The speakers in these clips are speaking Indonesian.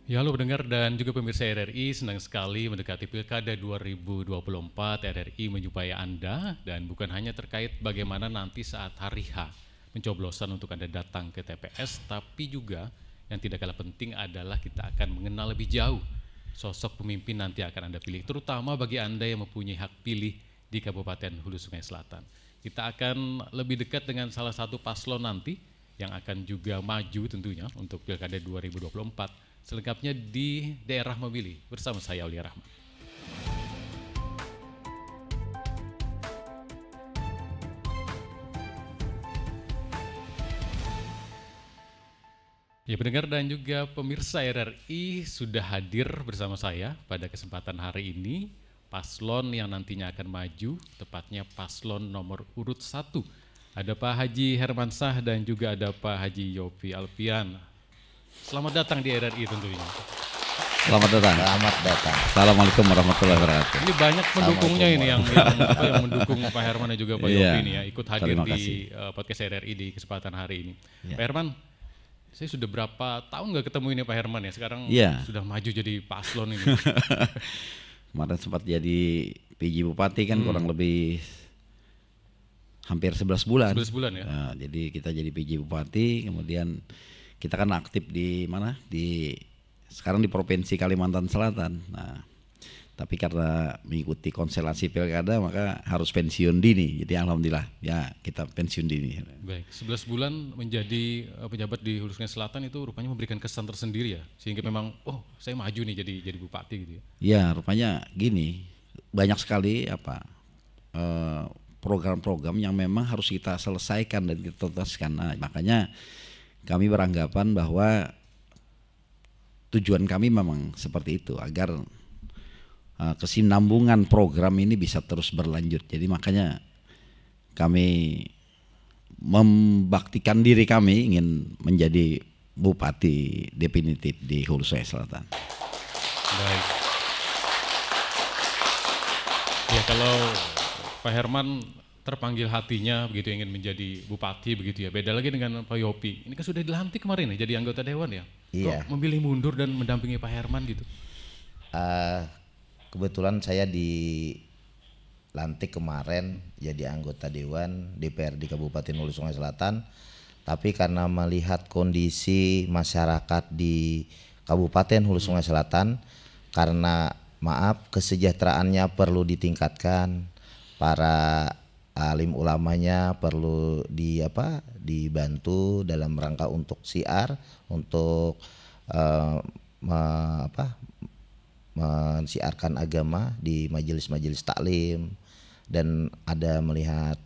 Ya, halo pendengar dan juga pemirsa RRI, senang sekali mendekati Pilkada 2024. RRI menyupai Anda dan bukan hanya terkait bagaimana nanti saat hari H pencoblosan untuk Anda datang ke TPS, tapi juga yang tidak kalah penting adalah kita akan mengenal lebih jauh sosok pemimpin nanti akan Anda pilih, terutama bagi Anda yang mempunyai hak pilih di Kabupaten Hulu Sungai Selatan. Kita akan lebih dekat dengan salah satu paslon nanti yang akan juga maju tentunya untuk Pilkada 2024. Selengkapnya di daerah memilih bersama saya Aulia Rahman. Ya, pendengar dan juga pemirsa RRI, sudah hadir bersama saya pada kesempatan hari ini paslon yang nantinya akan maju, tepatnya paslon nomor urut 1. Ada Pak Haji Hermansyah dan juga ada Pak Haji Yofi Alfian. Selamat datang di RRI tentunya. Selamat datang. Selamat datang. Assalamualaikum warahmatullahi wabarakatuh. Ini banyak pendukungnya ini yang mendukung Pak Herman dan juga Pak Yofi ini ya, ikut hadir di podcast RRI di kesempatan hari ini. Pak Herman, saya sudah berapa tahun nggak ketemu ini Pak Herman ya, sekarang sudah maju jadi paslon ini. Kemarin sempat jadi PJ Bupati kan kurang lebih hampir 11 bulan. 11 bulan ya. Nah, jadi kita jadi PJ Bupati, kemudian kita kan aktif di mana? Sekarang di Provinsi Kalimantan Selatan. Nah, tapi karena mengikuti konstelasi pilkada maka harus pensiun dini. Jadi alhamdulillah ya kita pensiun dini. Baik, 11 bulan menjadi pejabat di Hulu Sungai Selatan itu rupanya memberikan kesan tersendiri ya. Sehingga memang saya maju nih jadi bupati gitu ya. Ya, rupanya gini. Banyak sekali program-program yang memang harus kita selesaikan dan kita tuntaskan. Nah, makanya kami beranggapan bahwa tujuan kami memang seperti itu agar kesinambungan program ini bisa terus berlanjut. Jadi makanya kami membaktikan diri kami ingin menjadi bupati definitif di Hulu Sungai Selatan. Baik. Ya, kalau Pak Herman terpanggil hatinya begitu ingin menjadi bupati begitu ya. Beda lagi dengan Pak Yopi. Ini kan sudah dilantik kemarin ya jadi anggota dewan ya. Iya. Kok memilih mundur dan mendampingi Pak Herman gitu? Kebetulan saya dilantik kemarin jadi anggota dewan DPRD Kabupaten Hulu Sungai Selatan. Tapi karena melihat kondisi masyarakat di Kabupaten Hulu Sungai Selatan, karena kesejahteraannya perlu ditingkatkan, para alim ulamanya perlu dibantu dalam rangka untuk syiar, untuk mensiarkan agama di majelis-majelis taklim, dan ada melihat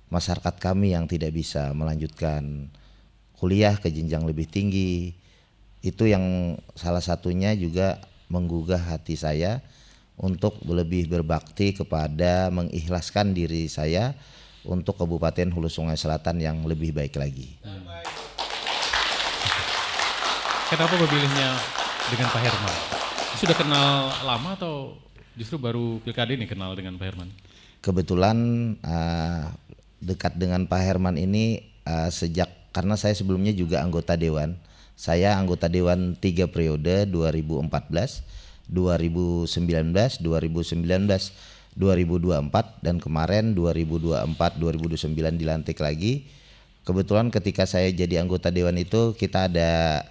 masyarakat kami yang tidak bisa melanjutkan kuliah ke jenjang lebih tinggi. Itu yang salah satunya juga menggugah hati saya untuk lebih berbakti kepada mengikhlaskan diri saya untuk Kabupaten Hulu Sungai Selatan yang lebih baik lagi. Kenapa memilihnya dengan Pak Herman? Sudah kenal lama atau justru baru pilkada ini kenal dengan Pak Herman? Kebetulan dekat dengan Pak Herman ini karena saya sebelumnya juga anggota dewan. Saya anggota dewan 3 periode, 2014, 2019, 2019, 2024, dan kemarin 2024, 2029 dilantik lagi. Kebetulan ketika saya jadi anggota dewan itu kita ada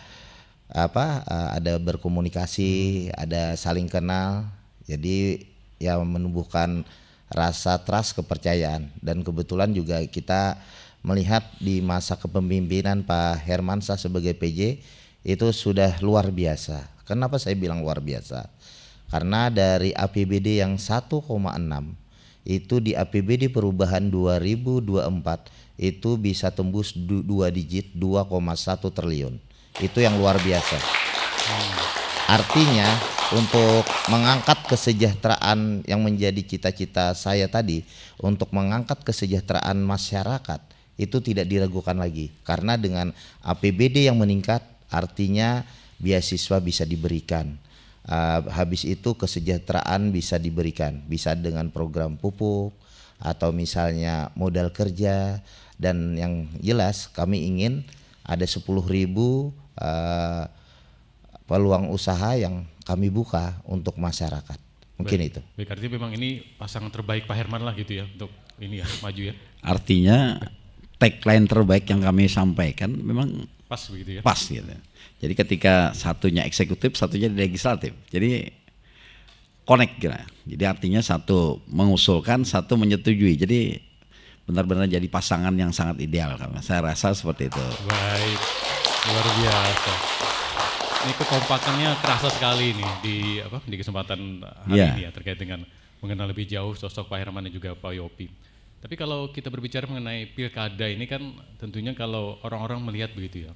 berkomunikasi, ada saling kenal. Jadi ya menumbuhkan rasa trust, kepercayaan, dan kebetulan juga kita melihat di masa kepemimpinan Pak Hermansyah sebagai PJ itu sudah luar biasa. Kenapa saya bilang luar biasa? Karena dari APBD yang 1,6 itu di APBD perubahan 2024 itu bisa tembus 2 digit, 2,1 triliun. Itu yang luar biasa. Artinya untuk mengangkat kesejahteraan yang menjadi cita-cita saya tadi, untuk mengangkat kesejahteraan masyarakat itu tidak diragukan lagi. Karena dengan APBD yang meningkat artinya beasiswa bisa diberikan, habis itu kesejahteraan bisa diberikan, bisa dengan program pupuk atau misalnya modal kerja, dan yang jelas kami ingin ada 10.000 eh, peluang usaha yang kami buka untuk masyarakat. Mungkin Baik. itu. Baik, artinya memang ini pasangan terbaik Pak Herman lah gitu ya untuk ini ya maju ya. Artinya tagline terbaik yang kami sampaikan memang Pas begitu ya. pas gitu. Jadi ketika satunya eksekutif, satunya di legislatif. Jadi connect gitu. Jadi artinya satu mengusulkan, satu menyetujui. Jadi benar-benar jadi pasangan yang sangat ideal. Saya rasa seperti itu. Baik, luar biasa. Ini kekompakannya kerasa sekali nih di kesempatan hari Iya. ini ya terkait dengan mengenal lebih jauh sosok Pak Herman dan juga Pak Yopi. Tapi kalau kita berbicara mengenai pilkada ini kan tentunya kalau orang-orang melihat begitu ya,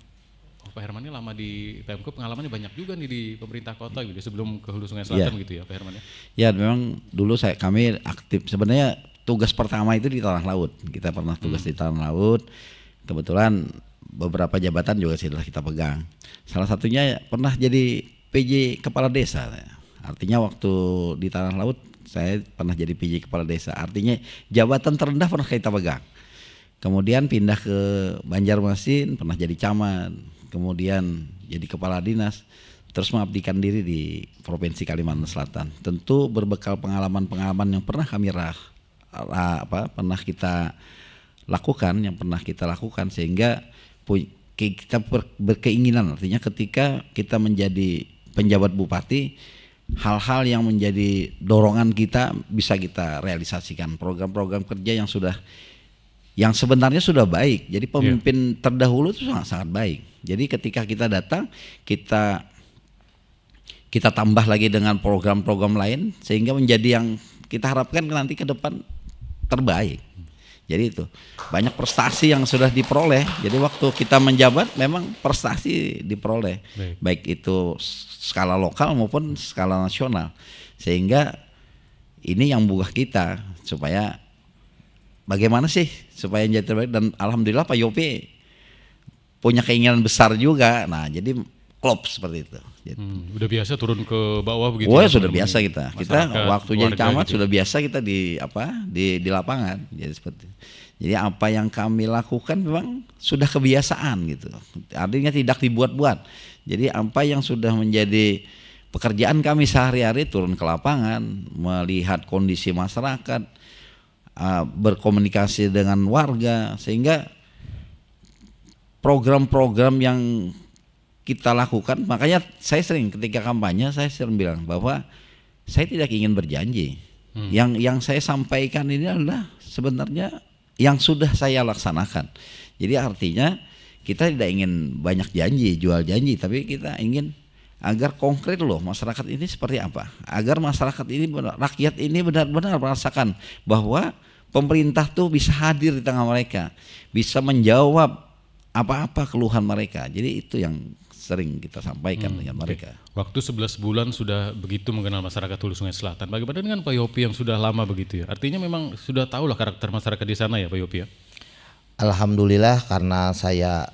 oh, Pak Herman ini lama di Pemkop, pengalamannya banyak juga nih di pemerintah kota gitu sebelum ke Hulu Sungai Selatan gitu ya Pak Herman ya. Ya memang dulu kami aktif. Sebenarnya tugas pertama itu di tanah laut. Kita pernah tugas di tanah laut. Kebetulan beberapa jabatan juga sudah kita pegang. Salah satunya pernah jadi PJ Kepala Desa. Artinya waktu di tanah laut saya pernah jadi PJ Kepala Desa. Artinya jabatan terendah pernah kita pegang. Kemudian pindah ke Banjarmasin, pernah jadi camat. Kemudian jadi kepala dinas. Terus mengabdikan diri di Provinsi Kalimantan Selatan. Tentu berbekal pengalaman-pengalaman yang pernah kami pernah kita lakukan sehingga kita berkeinginan, artinya ketika kita menjadi penjabat bupati, hal-hal yang menjadi dorongan kita bisa kita realisasikan, program-program kerja yang sebenarnya sudah baik. Jadi pemimpin terdahulu itu sangat baik. Jadi ketika kita datang, kita tambah lagi dengan program-program lain sehingga menjadi yang kita harapkan nanti ke depan terbaik. Jadi itu banyak prestasi yang sudah diperoleh. Jadi waktu kita menjabat memang prestasi diperoleh, baik itu skala lokal maupun skala nasional. Sehingga ini yang buah kita supaya bagaimana sih supaya menjadi terbaik, dan alhamdulillah Pak Yopi punya keinginan besar juga. Nah jadi klop seperti itu. Udah biasa turun ke bawah begitu. Oh ya sudah biasa kita waktu jadi camat gitu. sudah biasa kita di lapangan. Jadi seperti jadi apa yang kami lakukan memang sudah kebiasaan gitu. Artinya tidak dibuat-buat. Jadi apa yang sudah menjadi pekerjaan kami sehari-hari, turun ke lapangan, melihat kondisi masyarakat, berkomunikasi dengan warga, sehingga program-program yang kita lakukan, makanya saya sering ketika kampanye saya sering bilang bahwa saya tidak ingin berjanji. Yang saya sampaikan ini adalah sebenarnya yang sudah saya laksanakan. Jadi artinya kita tidak ingin banyak janji, jual janji, tapi kita ingin agar konkret loh masyarakat ini seperti apa. Agar masyarakat ini, rakyat ini benar-benar merasakan bahwa pemerintah tuh bisa hadir di tengah mereka, bisa menjawab apa-apa keluhan mereka. Jadi itu yang sering kita sampaikan dengan mereka. Waktu 11 bulan sudah begitu mengenal masyarakat Hulu Sungai Selatan. Bagaimana dengan Pak Yopi yang sudah lama begitu ya? Artinya memang sudah tahu lah karakter masyarakat di sana ya Pak Yopi ya? Alhamdulillah karena saya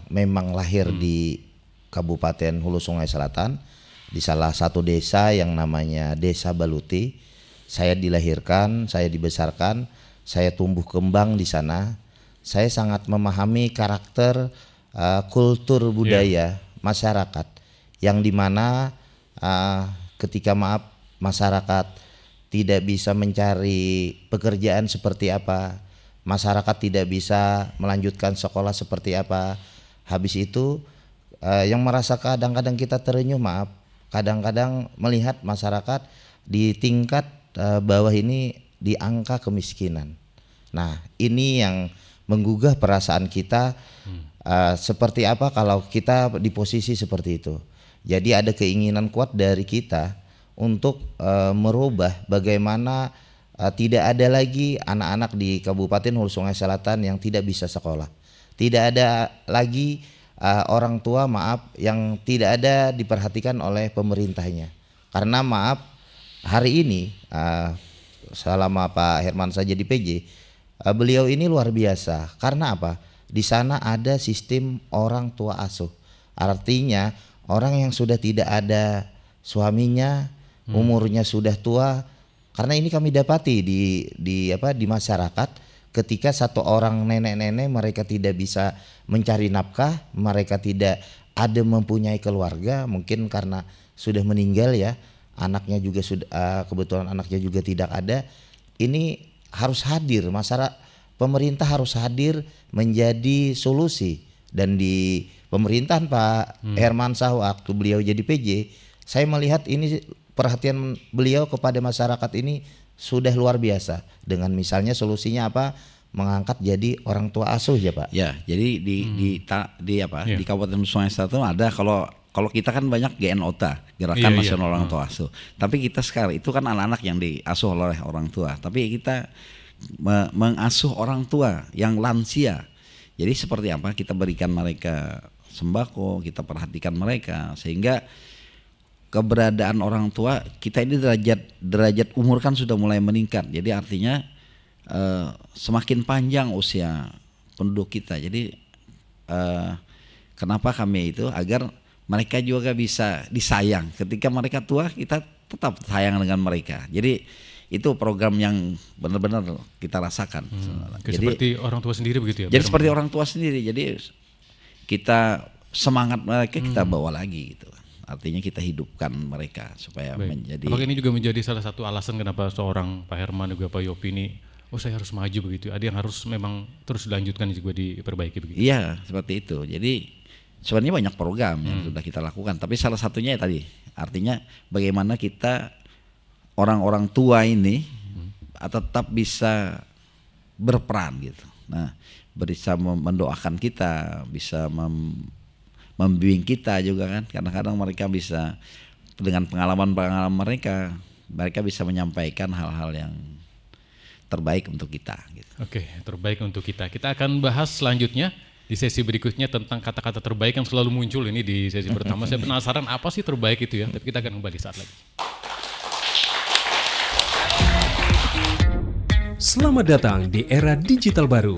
memang lahir di Kabupaten Hulu Sungai Selatan, di salah satu desa yang namanya Desa Baluti. Saya dilahirkan, saya dibesarkan, saya tumbuh kembang di sana. Saya sangat memahami karakter kultur budaya masyarakat, yang dimana ketika masyarakat tidak bisa mencari pekerjaan seperti apa, masyarakat tidak bisa melanjutkan sekolah seperti apa, habis itu yang merasa kadang-kadang kita terenyuh, kadang-kadang melihat masyarakat di tingkat bawah ini di angka kemiskinan. Nah ini yang menggugah perasaan kita. Seperti apa kalau kita di posisi seperti itu. Jadi ada keinginan kuat dari kita untuk merubah bagaimana tidak ada lagi anak-anak di Kabupaten Hulu Sungai Selatan yang tidak bisa sekolah. Tidak ada lagi orang tua yang tidak ada diperhatikan oleh pemerintahnya. Karena hari ini selama Pak Herman saja di PJ, beliau ini luar biasa. Karena apa? Di sana ada sistem orang tua asuh. Artinya orang yang sudah tidak ada suaminya, umurnya sudah tua. Karena ini kami dapati di masyarakat, ketika satu orang nenek-nenek mereka tidak bisa mencari nafkah, mereka tidak ada mempunyai keluarga, mungkin karena sudah meninggal ya, anaknya juga sudah kebetulan anaknya juga tidak ada. Ini harus hadir, masyarakat, pemerintah harus hadir menjadi solusi. Dan di pemerintahan Pak Hermansyah waktu beliau jadi PJ, saya melihat ini perhatian beliau kepada masyarakat ini sudah luar biasa. Dengan misalnya solusinya apa? Mengangkat jadi orang tua asuh ya Pak. Ya, jadi di Kabupaten Sungai Selatan ada, kalau kita kan banyak GNOTA, Gerakan Nasional Orang Tua Asuh. Tapi kita sekarang itu kan anak-anak yang diasuh oleh orang tua. Tapi kita mengasuh orang tua yang lansia. Jadi seperti apa? Kita berikan mereka sembako, kita perhatikan mereka sehingga keberadaan orang tua kita ini derajat umur kan sudah mulai meningkat. Jadi artinya semakin panjang usia penduduk kita. Jadi kenapa kami itu agar mereka juga bisa disayang. Ketika mereka tua kita tetap sayang dengan mereka. Jadi itu program yang benar-benar kita rasakan. Jadi seperti orang tua sendiri begitu ya? Jadi seperti orang tua sendiri. Jadi kita semangat mereka kita bawa lagi gitu. Artinya kita hidupkan mereka supaya menjadi. Apakah ini juga menjadi salah satu alasan kenapa seorang Pak Herman juga Pak Yopi ini, saya harus maju begitu. Ada yang harus memang terus dilanjutkan juga diperbaiki begitu. Iya seperti itu. Jadi sebenarnya banyak program yang sudah kita lakukan. Tapi salah satunya ya tadi, artinya bagaimana kita orang-orang tua ini tetap bisa berperan gitu. Nah, bisa mendoakan kita, bisa membimbing kita juga kan. Kadang-kadang mereka bisa dengan pengalaman-pengalaman mereka bisa menyampaikan hal-hal yang terbaik untuk kita gitu. Oke, terbaik untuk kita. Kita akan bahas selanjutnya di sesi berikutnya tentang kata-kata terbaik yang selalu muncul ini di sesi pertama. Saya penasaran apa sih terbaik itu ya, tapi kita akan kembali saat lagi. Selamat datang di era digital baru.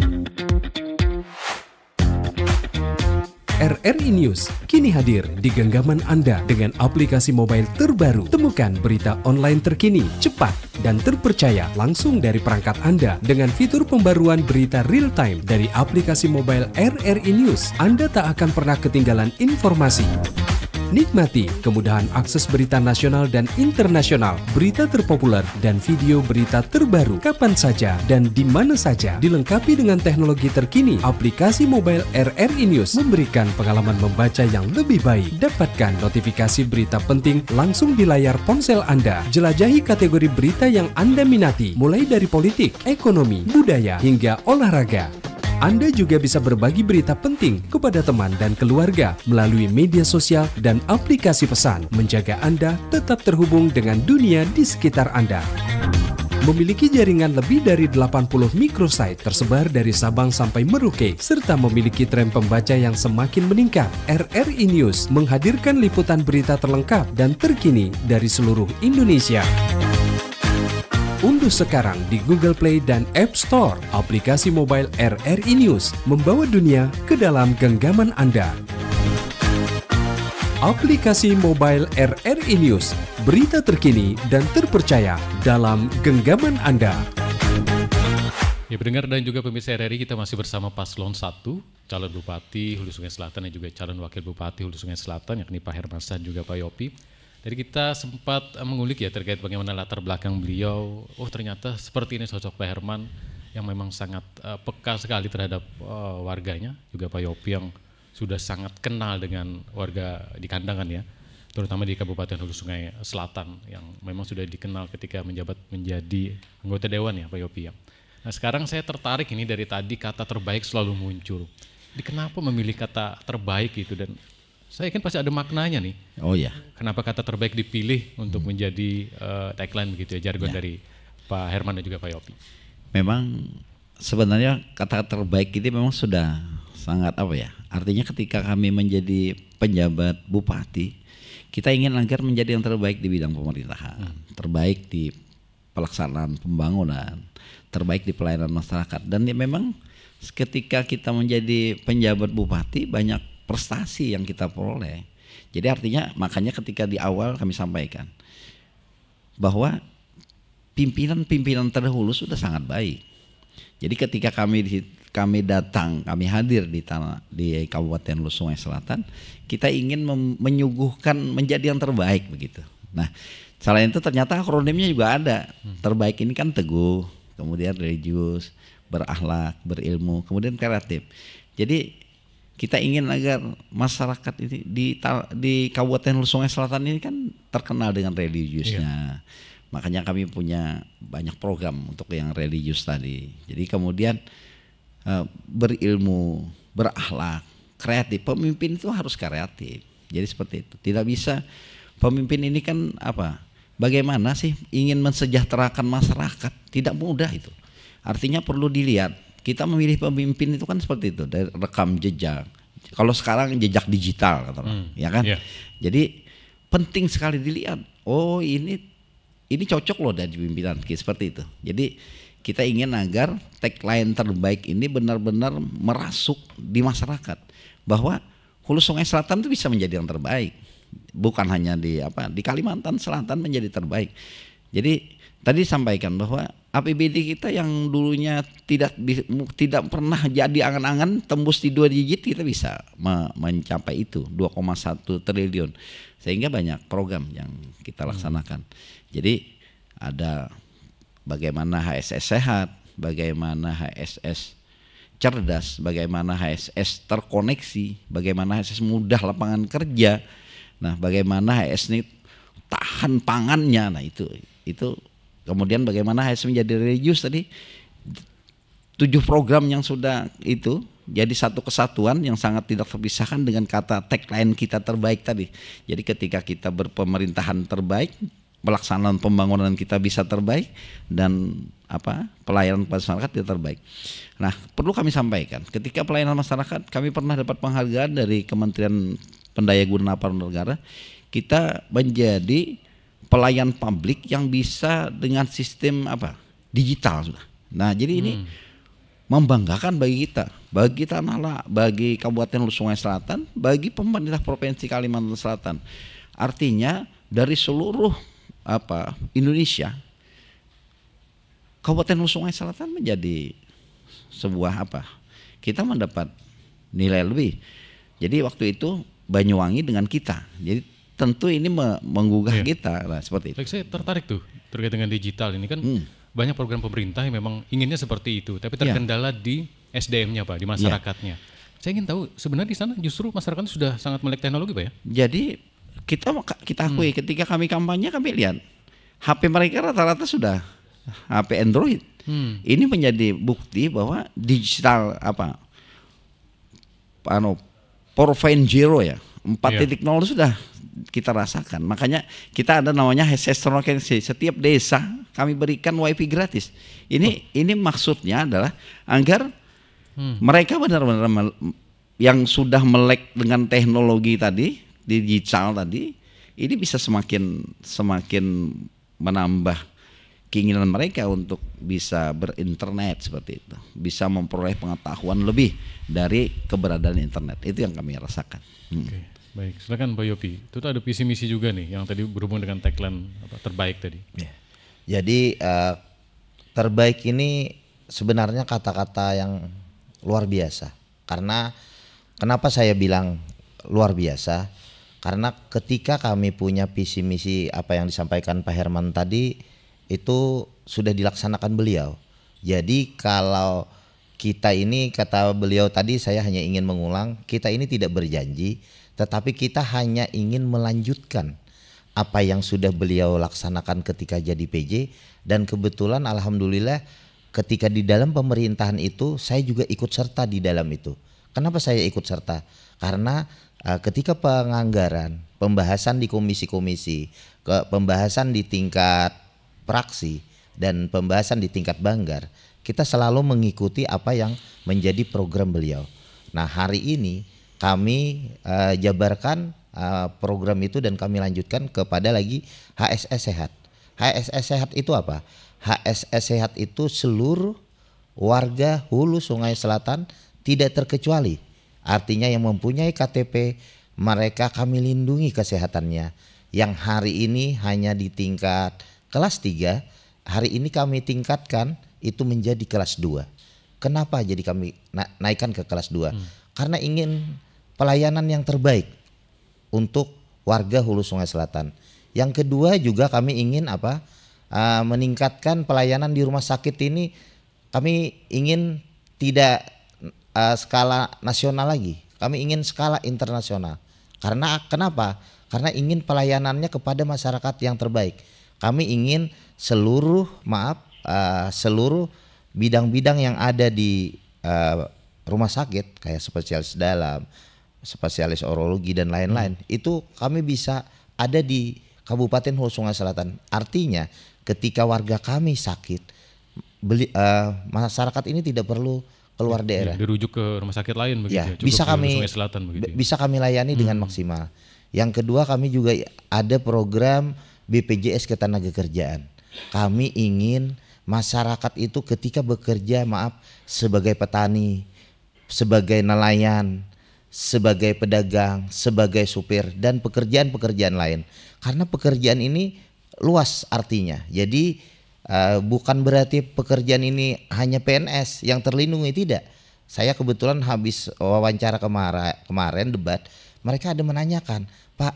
RRI News kini hadir di genggaman Anda dengan aplikasi mobile terbaru. Temukan berita online terkini, cepat, dan terpercaya langsung dari perangkat Anda dengan fitur pembaruan berita real time dari aplikasi mobile RRI News. Anda tak akan pernah ketinggalan informasi. Nikmati kemudahan akses berita nasional dan internasional, berita terpopuler, dan video berita terbaru kapan saja dan di mana saja. Dilengkapi dengan teknologi terkini, aplikasi mobile RRI News memberikan pengalaman membaca yang lebih baik. Dapatkan notifikasi berita penting langsung di layar ponsel Anda. Jelajahi kategori berita yang Anda minati, mulai dari politik, ekonomi, budaya, hingga olahraga. Anda juga bisa berbagi berita penting kepada teman dan keluarga melalui media sosial dan aplikasi pesan, menjaga Anda tetap terhubung dengan dunia di sekitar Anda. Memiliki jaringan lebih dari 80 microsite tersebar dari Sabang sampai Merauke, serta memiliki tren pembaca yang semakin meningkat. RRI News menghadirkan liputan berita terlengkap dan terkini dari seluruh Indonesia. Unduh sekarang di Google Play dan App Store aplikasi mobile RRI News, membawa dunia ke dalam genggaman Anda. Aplikasi mobile RRI News, berita terkini dan terpercaya dalam genggaman Anda. Ya, pendengar dan juga pemirsa RRI, kita masih bersama Paslon 1, calon Bupati Hulu Sungai Selatan dan juga calon Wakil Bupati Hulu Sungai Selatan, yakni Pak Hermansyah dan juga Pak Yopi. Jadi kita sempat mengulik ya terkait bagaimana latar belakang beliau. Ternyata seperti ini sosok Pak Herman yang memang sangat peka sekali terhadap warganya. Juga Pak Yopi yang sudah sangat kenal dengan warga di Kandangan ya, terutama di Kabupaten Hulu Sungai Selatan yang memang sudah dikenal ketika menjabat menjadi anggota dewan ya Pak Yopi ya. Nah sekarang saya tertarik ini dari tadi kata terbaik selalu muncul. Kenapa memilih kata terbaik itu, dan saya yakin pasti ada maknanya nih. Oh ya. Kenapa kata terbaik dipilih untuk menjadi tagline begitu ya, jargon dari Pak Herman dan juga Pak Yopi? Memang sebenarnya kata terbaik itu memang sudah sangat artinya ketika kami menjadi penjabat bupati, kita ingin agar menjadi yang terbaik di bidang pemerintahan, terbaik di pelaksanaan pembangunan, terbaik di pelayanan masyarakat. Dan memang ketika kita menjadi penjabat bupati banyak prestasi yang kita peroleh. Jadi artinya makanya ketika di awal kami sampaikan bahwa pimpinan-pimpinan terdahulu sudah sangat baik. Jadi ketika kami datang, kami hadir di Kabupaten Hulu Sungai Selatan, kita ingin menyuguhkan menjadi yang terbaik begitu. Nah, selain itu ternyata akronimnya juga ada. Terbaik ini kan teguh, kemudian religius, berakhlak, berilmu, kemudian kreatif. Jadi kita ingin agar masyarakat ini di Kabupaten Hulu Sungai Selatan ini kan terkenal dengan religiusnya. Makanya kami punya banyak program untuk yang religius tadi. Jadi kemudian berilmu, berakhlak, kreatif. Pemimpin itu harus kreatif. Jadi seperti itu. Tidak bisa pemimpin ini kan apa? Bagaimana sih ingin mensejahterakan masyarakat? Tidak mudah itu. Artinya perlu dilihat. Kita memilih pemimpin itu kan seperti itu, dari rekam jejak. Kalau sekarang jejak digital, ya kan? Yeah. Jadi penting sekali dilihat. Oh ini cocok loh dari pimpinan seperti itu. Jadi kita ingin agar tagline terbaik ini benar-benar merasuk di masyarakat bahwa Hulu Sungai Selatan itu bisa menjadi yang terbaik. Bukan hanya di Kalimantan Selatan menjadi terbaik. Jadi tadi sampaikan bahwa APBD kita yang dulunya tidak pernah jadi angan-angan tembus di 2 digit, kita bisa mencapai itu 2,1 triliun. Sehingga banyak program yang kita laksanakan. Jadi ada bagaimana HSS sehat, bagaimana HSS cerdas, bagaimana HSS terkoneksi, bagaimana HSS mudah lapangan kerja. Nah, bagaimana HSS ini tahan pangannya. Nah, itu kemudian bagaimana HSS menjadi religius tadi. 7 program yang sudah itu jadi satu kesatuan yang sangat tidak terpisahkan dengan kata tagline kita terbaik tadi. Jadi ketika kita berpemerintahan terbaik, pelaksanaan pembangunan kita bisa terbaik, dan pelayanan masyarakat tidak terbaik. Nah, perlu kami sampaikan, ketika pelayanan masyarakat kami pernah dapat penghargaan dari Kementerian Pendayagunaan Aparatur Negara. Kita menjadi pelayan publik yang bisa dengan sistem digital sudah. Nah, jadi ini membanggakan bagi kita Nala, bagi Kabupaten Hulu Sungai Selatan, bagi pemerintah Provinsi Kalimantan Selatan. Artinya dari seluruh Indonesia, Kabupaten Hulu Sungai Selatan menjadi sebuah kita mendapat nilai lebih. Jadi waktu itu Banyuwangi dengan kita. Jadi tentu ini menggugah kita seperti itu. Saya tertarik tuh terkait dengan digital ini kan banyak program pemerintah yang memang inginnya seperti itu, tapi terkendala di SDM-nya Pak, di masyarakatnya. Saya ingin tahu sebenarnya di sana justru masyarakat sudah sangat melek teknologi Pak ya? Jadi kita akui ketika kami kampanye, kami lihat HP mereka rata-rata sudah HP Android. Ini menjadi bukti bahwa digital 4.0 ya, 4.0 sudah kita rasakan. Makanya kita ada namanya HSS terkoneksi. Setiap desa kami berikan WiFi gratis. Ini maksudnya adalah agar mereka benar-benar yang sudah melek dengan teknologi tadi, digital tadi, ini bisa semakin menambah keinginan mereka untuk bisa berinternet seperti itu, bisa memperoleh pengetahuan lebih dari keberadaan internet. Itu yang kami rasakan. Oke, baik, silakan Pak Yopi. Itu ada visi misi juga nih yang tadi berhubung dengan tagline terbaik tadi. Ya. Jadi terbaik ini sebenarnya kata-kata yang luar biasa. Karena kenapa saya bilang luar biasa? Karena ketika kami punya visi misi apa yang disampaikan Pak Herman tadi, itu sudah dilaksanakan beliau. Jadi kalau kita ini, kata beliau tadi, saya hanya ingin mengulang, kita ini tidak berjanji, tetapi kita hanya ingin melanjutkan apa yang sudah beliau laksanakan ketika jadi PJ. Dan kebetulan alhamdulillah ketika di dalam pemerintahan itu saya juga ikut serta di dalam itu. Kenapa saya ikut serta? Karena ketika penganggaran, pembahasan di komisi-komisi, pembahasan di tingkat praksi dan pembahasan di tingkat banggar, kita selalu mengikuti apa yang menjadi program beliau. Nah, hari ini kami jabarkan program itu dan kami lanjutkan kepada lagi HSS sehat. HSS sehat itu apa? HSS sehat itu seluruh warga Hulu Sungai Selatan tidak terkecuali. Artinya yang mempunyai KTP, mereka kami lindungi kesehatannya. Yang hari ini hanya di tingkat kelas 3, hari ini kami tingkatkan itu menjadi kelas 2. Kenapa jadi kami naikkan ke kelas 2? Karena ingin pelayanan yang terbaik untuk warga Hulu Sungai Selatan. Yang kedua juga kami ingin meningkatkan pelayanan di rumah sakit ini. Kami ingin tidak skala nasional lagi. Kami ingin skala internasional. Karena kenapa? Karena ingin pelayanannya kepada masyarakat yang terbaik. Kami ingin seluruh bidang-bidang yang ada di rumah sakit kayak spesialis dalam, spesialis urologi dan lain-lain, itu kami bisa ada di Kabupaten Hulu Sungai Selatan. Artinya ketika warga kami sakit, masyarakat ini tidak perlu keluar daerah. Dirujuk ke rumah sakit lain begitu. Ya, Cukup bisa di kami Sungai Selatan begitu. Bisa kami layani dengan maksimal. Yang kedua, kami juga ada program BPJS Ketenagakerjaan. Kami ingin masyarakat itu ketika bekerja sebagai petani, sebagai nelayan, sebagai pedagang, sebagai supir dan pekerjaan-pekerjaan lain. Karena pekerjaan ini luas artinya. Jadi bukan berarti pekerjaan ini hanya PNS yang terlindungi, tidak. Saya kebetulan habis wawancara kemarin debat, mereka ada menanyakan, Pak,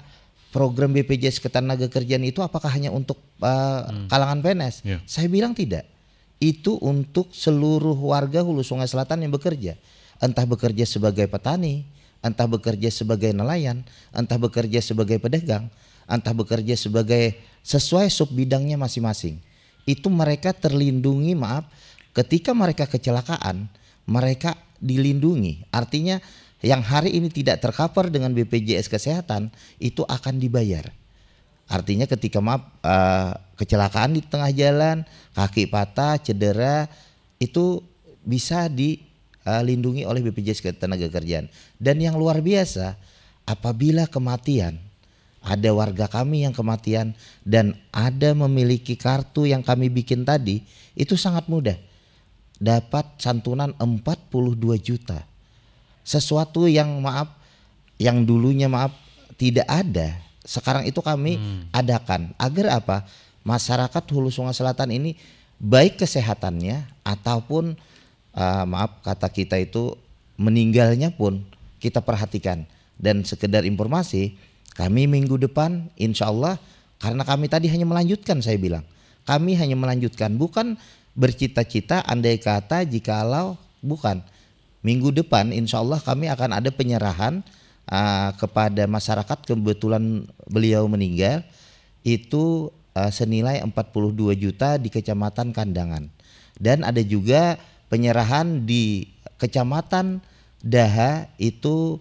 program BPJS Ketenagakerjaan itu apakah hanya untuk kalangan PNS? Yeah. Saya bilang tidak. Itu untuk seluruh warga Hulu Sungai Selatan yang bekerja. Entah bekerja sebagai petani, entah bekerja sebagai nelayan, entah bekerja sebagai pedagang, entah bekerja sebagai sesuai sub bidangnya masing-masing. Itu mereka terlindungi, ketika mereka kecelakaan, mereka dilindungi. Artinya yang hari ini tidak tercover dengan BPJS Kesehatan itu akan dibayar. Artinya ketika kecelakaan di tengah jalan, kaki patah, cedera, itu bisa dilindungi oleh BPJS Ketenagakerjaan. Dan yang luar biasa, apabila kematian, ada warga kami yang kematian dan ada memiliki kartu yang kami bikin tadi, itu sangat mudah. Dapat santunan 42 juta. Sesuatu yang yang dulunya tidak ada, sekarang itu kami adakan agar apa? Masyarakat Hulu Sungai Selatan ini baik kesehatannya ataupun kata kita itu meninggalnya pun kita perhatikan. Dan sekedar informasi, kami minggu depan insya Allah, karena kami tadi hanya melanjutkan, saya bilang kami hanya melanjutkan, bukan bercita-cita andai kata jikalau, bukan. Minggu depan insya Allah kami akan ada penyerahan kepada masyarakat. Kebetulan beliau meninggal itu senilai 42 juta di Kecamatan Kandangan. Dan ada juga penyerahan di Kecamatan Daha itu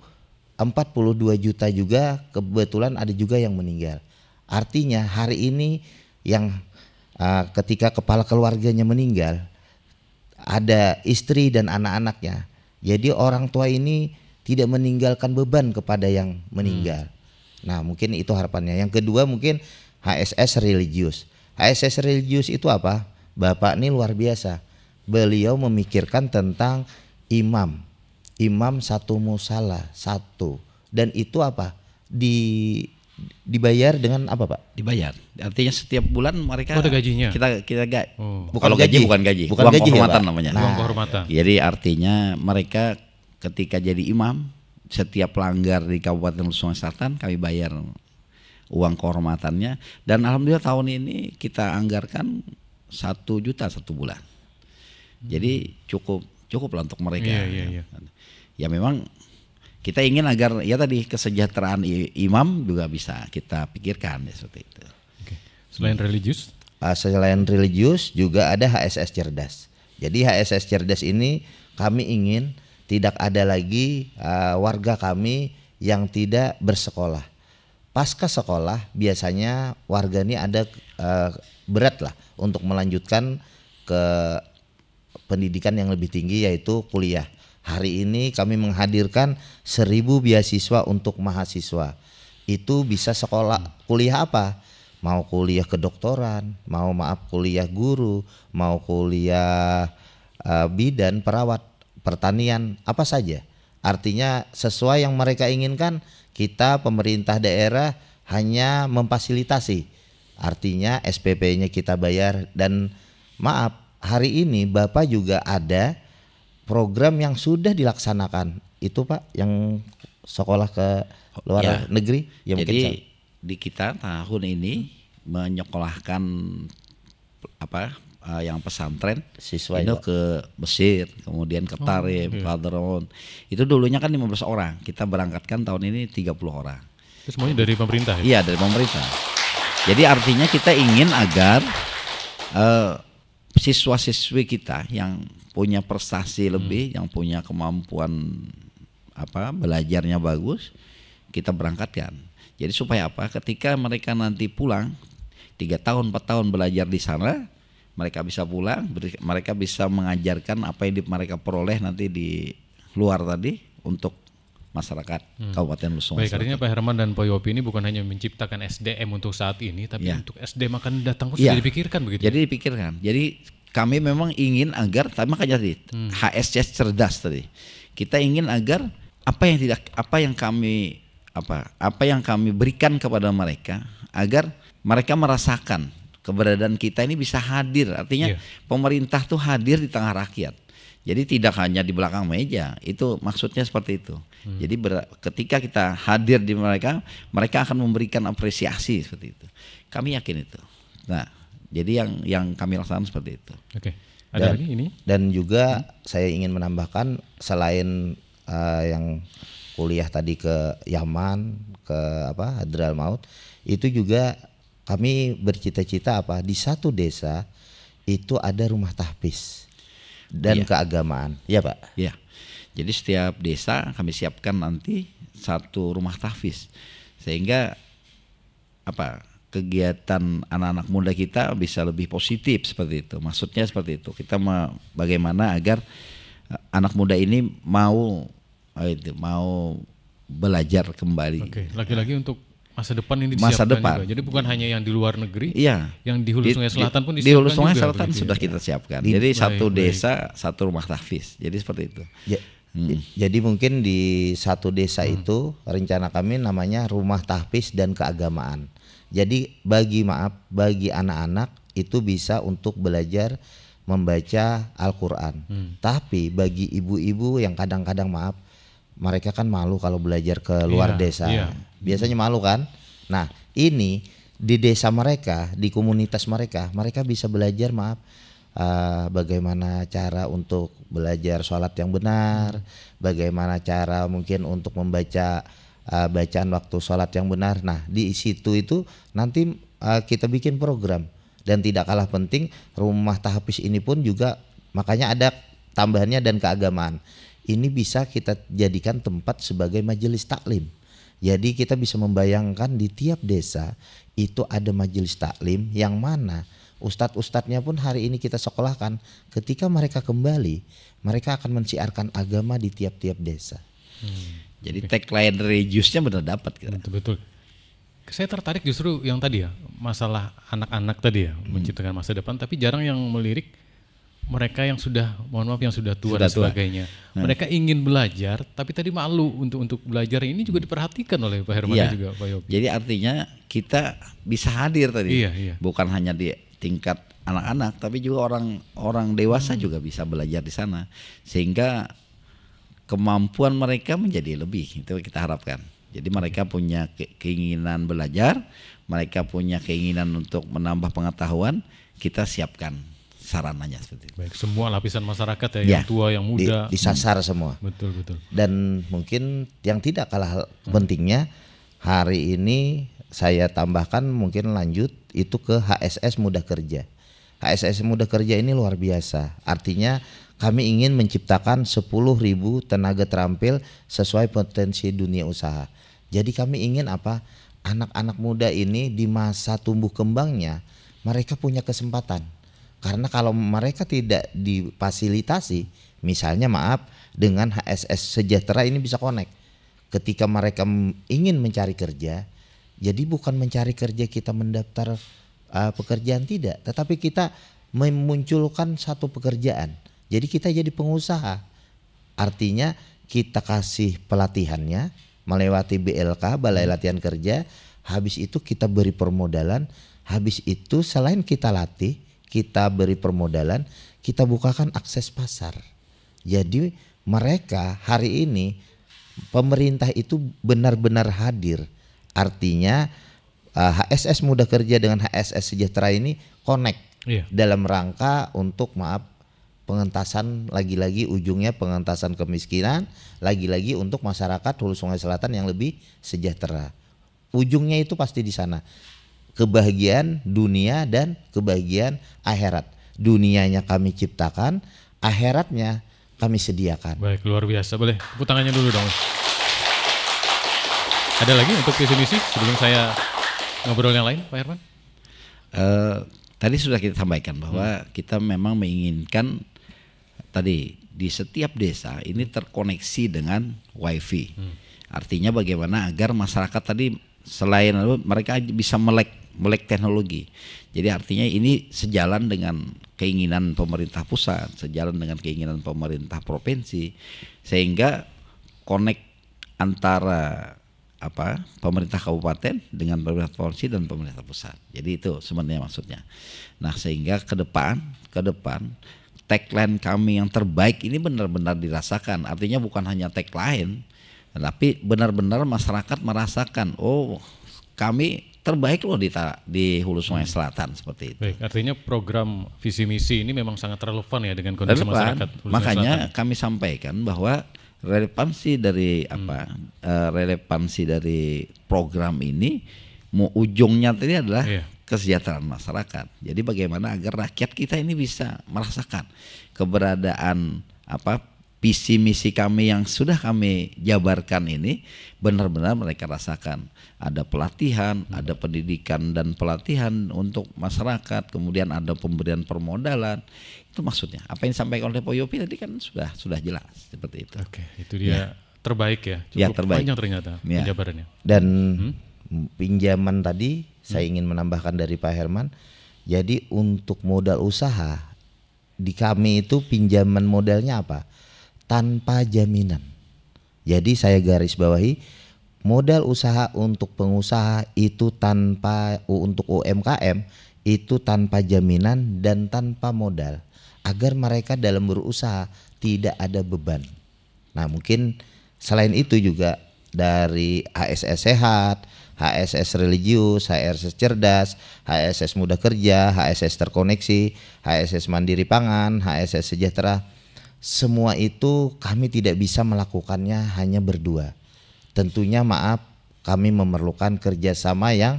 42 juta juga, kebetulan ada juga yang meninggal. Artinya hari ini yang ketika kepala keluarganya meninggal, ada istri dan anak-anaknya. Jadi orang tua ini tidak meninggalkan beban kepada yang meninggal. Nah mungkin itu harapannya. Yang kedua mungkin HSS religius. HSS religius itu apa? Bapak ini luar biasa. Beliau memikirkan tentang imam satu musala satu, dan itu apa? Dibayar dengan apa, Pak? Dibayar. Artinya setiap bulan mereka ada gajinya. Kita Bukan kalau gaji bukan gaji, uang gaji, kehormatan ya, namanya. Uang kehormatan. Jadi artinya mereka ketika jadi imam, setiap pelanggar di Kabupaten Sungai Selatan kami bayar uang kehormatannya, dan alhamdulillah tahun ini kita anggarkan 1 juta satu bulan. Jadi cukup lah untuk mereka. Iya. Ya memang kita ingin agar ya tadi kesejahteraan imam juga bisa kita pikirkan ya, seperti itu. Oke. Selain religius? Selain religius juga ada HSS cerdas. Jadi HSS cerdas ini kami ingin tidak ada lagi warga kami yang tidak bersekolah. Pasca sekolah biasanya warga ini ada berat lah untuk melanjutkan ke pendidikan yang lebih tinggi, yaitu kuliah. Hari ini kami menghadirkan 1000 beasiswa untuk mahasiswa. Itu bisa sekolah kuliah apa? Mau kuliah kedokteran, mau kuliah guru, mau kuliah bidan, perawat, pertanian, apa saja. Artinya sesuai yang mereka inginkan, kita pemerintah daerah hanya memfasilitasi. Artinya SPP-nya kita bayar, dan hari ini Bapak juga ada program yang sudah dilaksanakan. Itu Pak yang sekolah ke luar negeri. Ya, jadi di kita tahun ini menyekolahkan yang pesantren siswa itu ke Mesir, kemudian ke Tarim, Padron. Itu dulunya kan 15 orang. Kita berangkatkan tahun ini 30 orang. Itu semuanya dari pemerintah ya? Iya, dari pemerintah. Jadi artinya kita ingin agar siswa-siswi kita yang punya prestasi lebih, yang punya kemampuan belajarnya bagus, kita berangkatkan. Jadi supaya ketika mereka nanti pulang 3 tahun 4 tahun belajar di sana, mereka bisa pulang, mereka bisa mengajarkan apa yang mereka peroleh nanti di luar tadi untuk masyarakat Kabupaten Lusonga. Baik, artinya Pak Herman dan Pak Yopi ini bukan hanya menciptakan SDM untuk saat ini, tapi untuk SDM akan datang pun sudah dipikirkan begitu. Jadi dipikirkan. Jadi kami memang ingin agar, makanya tadi HSC cerdas tadi. Kita ingin agar apa yang kami berikan kepada mereka, agar mereka merasakan keberadaan kita ini bisa hadir. Artinya pemerintah tuh hadir di tengah rakyat. Jadi tidak hanya di belakang meja, itu maksudnya seperti itu. Jadi ketika kita hadir di mereka, mereka akan memberikan apresiasi seperti itu. Kami yakin itu. Nah, jadi yang kami laksanakan seperti itu. Oke. Ada lagi ini? Dan juga saya ingin menambahkan selain yang kuliah tadi ke Yaman, ke Hadral Maut, itu juga kami bercita-cita di satu desa itu ada rumah tahfiz dan keagamaan, ya Pak. Ya, jadi setiap desa kami siapkan nanti satu rumah tahfiz sehingga kegiatan anak-anak muda kita bisa lebih positif seperti itu. Maksudnya seperti itu. Kita bagaimana agar anak muda ini mau belajar kembali. Oke, lagi-lagi untuk masa depan ini masa disiapkan depan juga. Jadi bukan hanya yang di luar negeri, iya, yang di Hulu Sungai Selatan pun di disiapkan. Hulu Sungai juga, Selatan sudah kita siapkan. Jadi satu desa satu rumah tahfiz. Jadi seperti itu. Ya, jadi mungkin di satu desa itu rencana kami namanya rumah tahfiz dan keagamaan. Jadi bagi anak-anak itu bisa untuk belajar membaca Al-Quran. Tapi bagi ibu-ibu yang kadang-kadang mereka kan malu kalau belajar ke luar desa. Biasanya malu kan. Nah ini di desa mereka, di komunitas mereka bisa belajar bagaimana cara untuk belajar sholat yang benar, bagaimana cara mungkin untuk membaca bacaan waktu sholat yang benar. Nah di situ itu nanti kita bikin program. Dan tidak kalah penting rumah tahfiz ini pun juga makanya ada tambahannya dan keagamaan. Ini bisa kita jadikan tempat sebagai majelis taklim. Jadi kita bisa membayangkan di tiap desa itu ada majelis taklim yang mana ustadz-ustadznya pun hari ini kita sekolahkan. Ketika mereka kembali, mereka akan mensiarkan agama di tiap-tiap desa. Jadi tagline religiusnya benar dapat. Betul. Saya tertarik justru yang tadi masalah anak-anak tadi menciptakan masa depan, tapi jarang yang melirik mereka yang sudah, yang sudah tua dan sebagainya. Mereka ingin belajar, tapi tadi malu untuk belajar. Ini juga diperhatikan oleh Pak Herman dan juga Pak Yopi. Jadi artinya kita bisa hadir tadi, bukan hanya di tingkat anak-anak, tapi juga orang dewasa juga bisa belajar di sana, sehingga kemampuan mereka menjadi lebih. Itu kita harapkan. Jadi mereka punya keinginan belajar, mereka punya keinginan untuk menambah pengetahuan, kita siapkan sarananya seperti itu. Baik, semua lapisan masyarakat yang tua, yang muda. Disasar semua. Betul. Dan mungkin yang tidak kalah pentingnya, hari ini saya tambahkan mungkin lanjut itu ke HSS Muda Kerja. HSS Muda Kerja ini luar biasa, artinya kami ingin menciptakan 10.000 tenaga terampil sesuai potensi dunia usaha. Jadi kami ingin anak-anak muda ini di masa tumbuh kembangnya mereka punya kesempatan. Karena kalau mereka tidak difasilitasi, misalnya dengan HSS Sejahtera ini bisa connect. Ketika mereka ingin mencari kerja, jadi bukan mencari kerja kita mendaftar pekerjaan tidak, tetapi kita memunculkan satu pekerjaan. Jadi kita jadi pengusaha. Artinya kita kasih pelatihannya melewati BLK, Balai Latihan Kerja. Habis itu kita beri permodalan. Habis itu selain kita latih, kita beri permodalan, kita bukakan akses pasar. Jadi mereka hari ini pemerintah itu benar-benar hadir. Artinya HSS Muda Kerja dengan HSS Sejahtera ini connect dalam rangka untuk pengentasan, lagi-lagi ujungnya pengentasan kemiskinan, lagi-lagi untuk masyarakat Hulu Sungai Selatan yang lebih sejahtera. Ujungnya itu pasti di sana. Kebahagiaan dunia dan kebahagiaan akhirat. Dunianya kami ciptakan, akhiratnya kami sediakan. Baik, luar biasa. Boleh tepuk tangannya dulu dong. Ada lagi untuk visi misi sebelum saya ngobrol yang lain, Pak Herman? Tadi sudah kita sampaikan bahwa kita memang menginginkan tadi di setiap desa ini terkoneksi dengan WiFi. Artinya bagaimana agar masyarakat tadi selain mereka bisa melek teknologi. Jadi artinya ini sejalan dengan keinginan pemerintah pusat, sejalan dengan keinginan pemerintah provinsi, sehingga connect antara pemerintah kabupaten dengan pemerintah provinsi dan pemerintah pusat. Jadi itu sebenarnya maksudnya. Nah, sehingga ke depan tagline kami yang terbaik ini benar-benar dirasakan. Artinya bukan hanya tagline, tapi benar-benar masyarakat merasakan, oh kami terbaik loh di Hulu Sungai Selatan, seperti itu. Baik, artinya program visi misi ini memang sangat relevan ya dengan kondisi masyarakat Hulu Sungai Selatan. Makanya kami sampaikan bahwa relevansi dari relevansi dari program ini ujungnya tadi adalah kesejahteraan masyarakat. Jadi bagaimana agar rakyat kita ini bisa merasakan keberadaan visi misi kami yang sudah kami jabarkan ini benar-benar mereka rasakan. Ada pelatihan, ada pendidikan dan pelatihan untuk masyarakat, kemudian ada pemberian permodalan. Itu maksudnya. Apa yang disampaikan oleh Pak Yopi tadi kan sudah jelas seperti itu. Oke, itu dia terbaik ya. Cukup terbaik. Panjang ternyata penjabarannya. Dan pinjaman tadi saya ingin menambahkan dari Pak Herman. Jadi untuk modal usaha di kami itu pinjaman modalnya apa? Tanpa jaminan. Jadi saya garis bawahi, modal usaha untuk pengusaha itu untuk UMKM itu tanpa jaminan dan tanpa modal, agar mereka dalam berusaha tidak ada beban. Nah, mungkin selain itu juga dari HSS Sehat, HSS Religius, HSS Cerdas, HSS Muda Kerja, HSS Terkoneksi, HSS Mandiri Pangan, HSS Sejahtera, semua itu kami tidak bisa melakukannya hanya berdua. Tentunya kami memerlukan kerjasama yang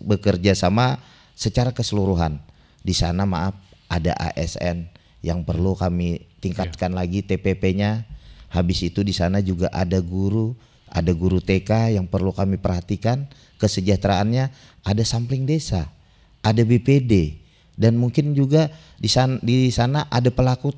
bekerja sama secara keseluruhan. Di sana ada ASN yang perlu kami tingkatkan lagi TPP-nya. Habis itu di sana juga ada guru TK yang perlu kami perhatikan kesejahteraannya, ada sampling desa, ada BPD, dan mungkin juga di sana ada pelaku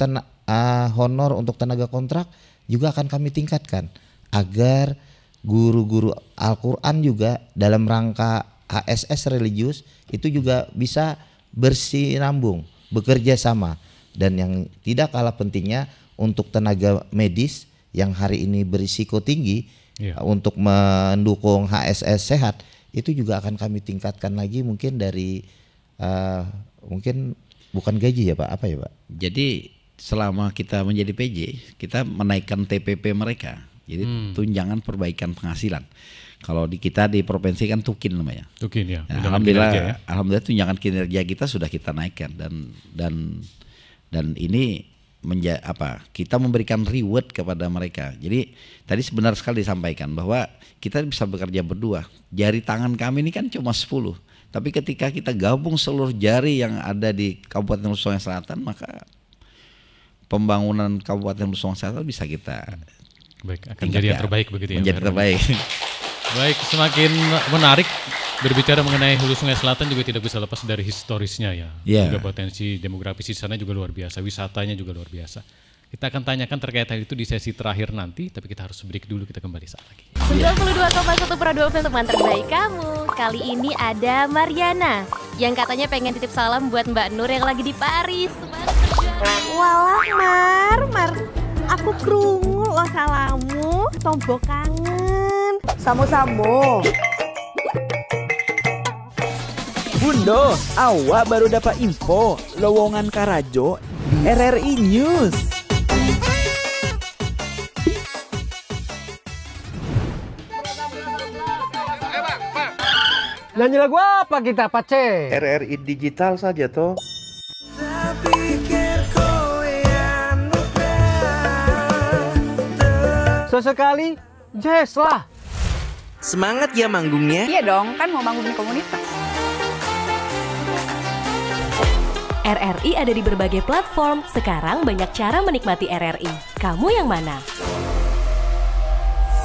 honor untuk tenaga kontrak juga akan kami tingkatkan agar guru-guru Al-Quran juga dalam rangka HSS Religius itu juga bisa bersinambung, bekerja sama. Dan yang tidak kalah pentingnya untuk tenaga medis yang hari ini berisiko tinggi untuk mendukung HSS Sehat, itu juga akan kami tingkatkan lagi mungkin dari mungkin bukan gaji ya Pak, apa ya Pak? Jadi selama kita menjadi PJ, kita menaikkan TPP mereka. Jadi tunjangan perbaikan penghasilan. Kalau kita di provinsi kan Tukin namanya. Tukin ya. Nah, alhamdulillah tunjangan kinerja kita sudah kita naikkan dan ini kita memberikan reward kepada mereka. Jadi tadi benar sekali disampaikan bahwa kita bisa bekerja berdua. Jari tangan kami ini kan cuma 10. Tapi ketika kita gabung seluruh jari yang ada di Kabupaten Hulu Sungai Selatan, maka pembangunan Kabupaten Hulu Sungai Selatan bisa kita akan jadi yang terbaik begitu ya. Menjadi terbaik. Baik, semakin menarik berbicara mengenai Hulu Sungai Selatan juga tidak bisa lepas dari historisnya ya. Juga potensi demografis di sana juga luar biasa, wisatanya juga luar biasa. Kita akan tanyakan terkait hal itu di sesi terakhir nanti, tapi kita harus break dulu, kita kembali saat lagi. 92,1 Prado FM teman terbaik kamu. Kali ini ada Mariana yang katanya pengen titip salam buat Mbak Nur yang lagi di Paris. Walah Mar, aku krungu lo salamu, tombok kangen. Samo-samo. Bundo, awak baru dapat info lowongan Karajo di RRI News. Nyanyi lagu apa kita, Pace? RRI digital saja toh. Sesekali jazz lah. Semangat ya manggungnya. Iya dong, kan mau manggung di komunitas. RRI ada di berbagai platform. Sekarang banyak cara menikmati RRI. Kamu yang mana?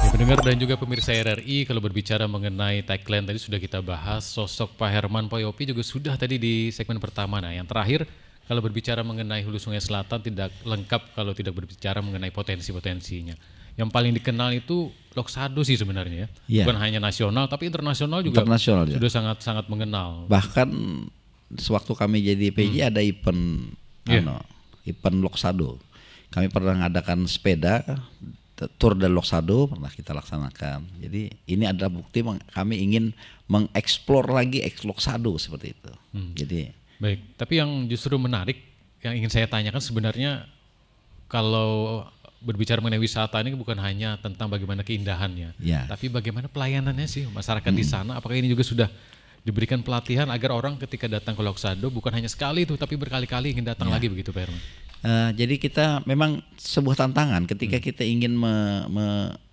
Ya, pendengar dan juga pemirsa RRI, kalau berbicara mengenai tagline tadi sudah kita bahas, sosok Pak Herman Poyopi juga sudah tadi di segmen pertama. Nah, yang terakhir, kalau berbicara mengenai Hulu Sungai Selatan tidak lengkap kalau tidak berbicara mengenai potensi-potensinya. Yang paling dikenal itu Loksado sih sebenarnya ya. Bukan hanya nasional tapi internasional juga sudah sangat-sangat mengenal. Bahkan sewaktu kami jadi PJ ada event event Loksado. Kami pernah mengadakan sepeda Tour de Loksado pernah kita laksanakan. Jadi ini adalah bukti kami ingin mengeksplor lagi Loksado seperti itu. Jadi baik, tapi yang justru menarik yang ingin saya tanyakan sebenarnya kalau berbicara mengenai wisata ini bukan hanya tentang bagaimana keindahannya, tapi bagaimana pelayanannya sih masyarakat di sana. Apakah ini juga sudah diberikan pelatihan agar orang ketika datang ke Loksado bukan hanya sekali itu, tapi berkali-kali ingin datang lagi begitu, Pak Herman? Jadi kita memang sebuah tantangan ketika kita ingin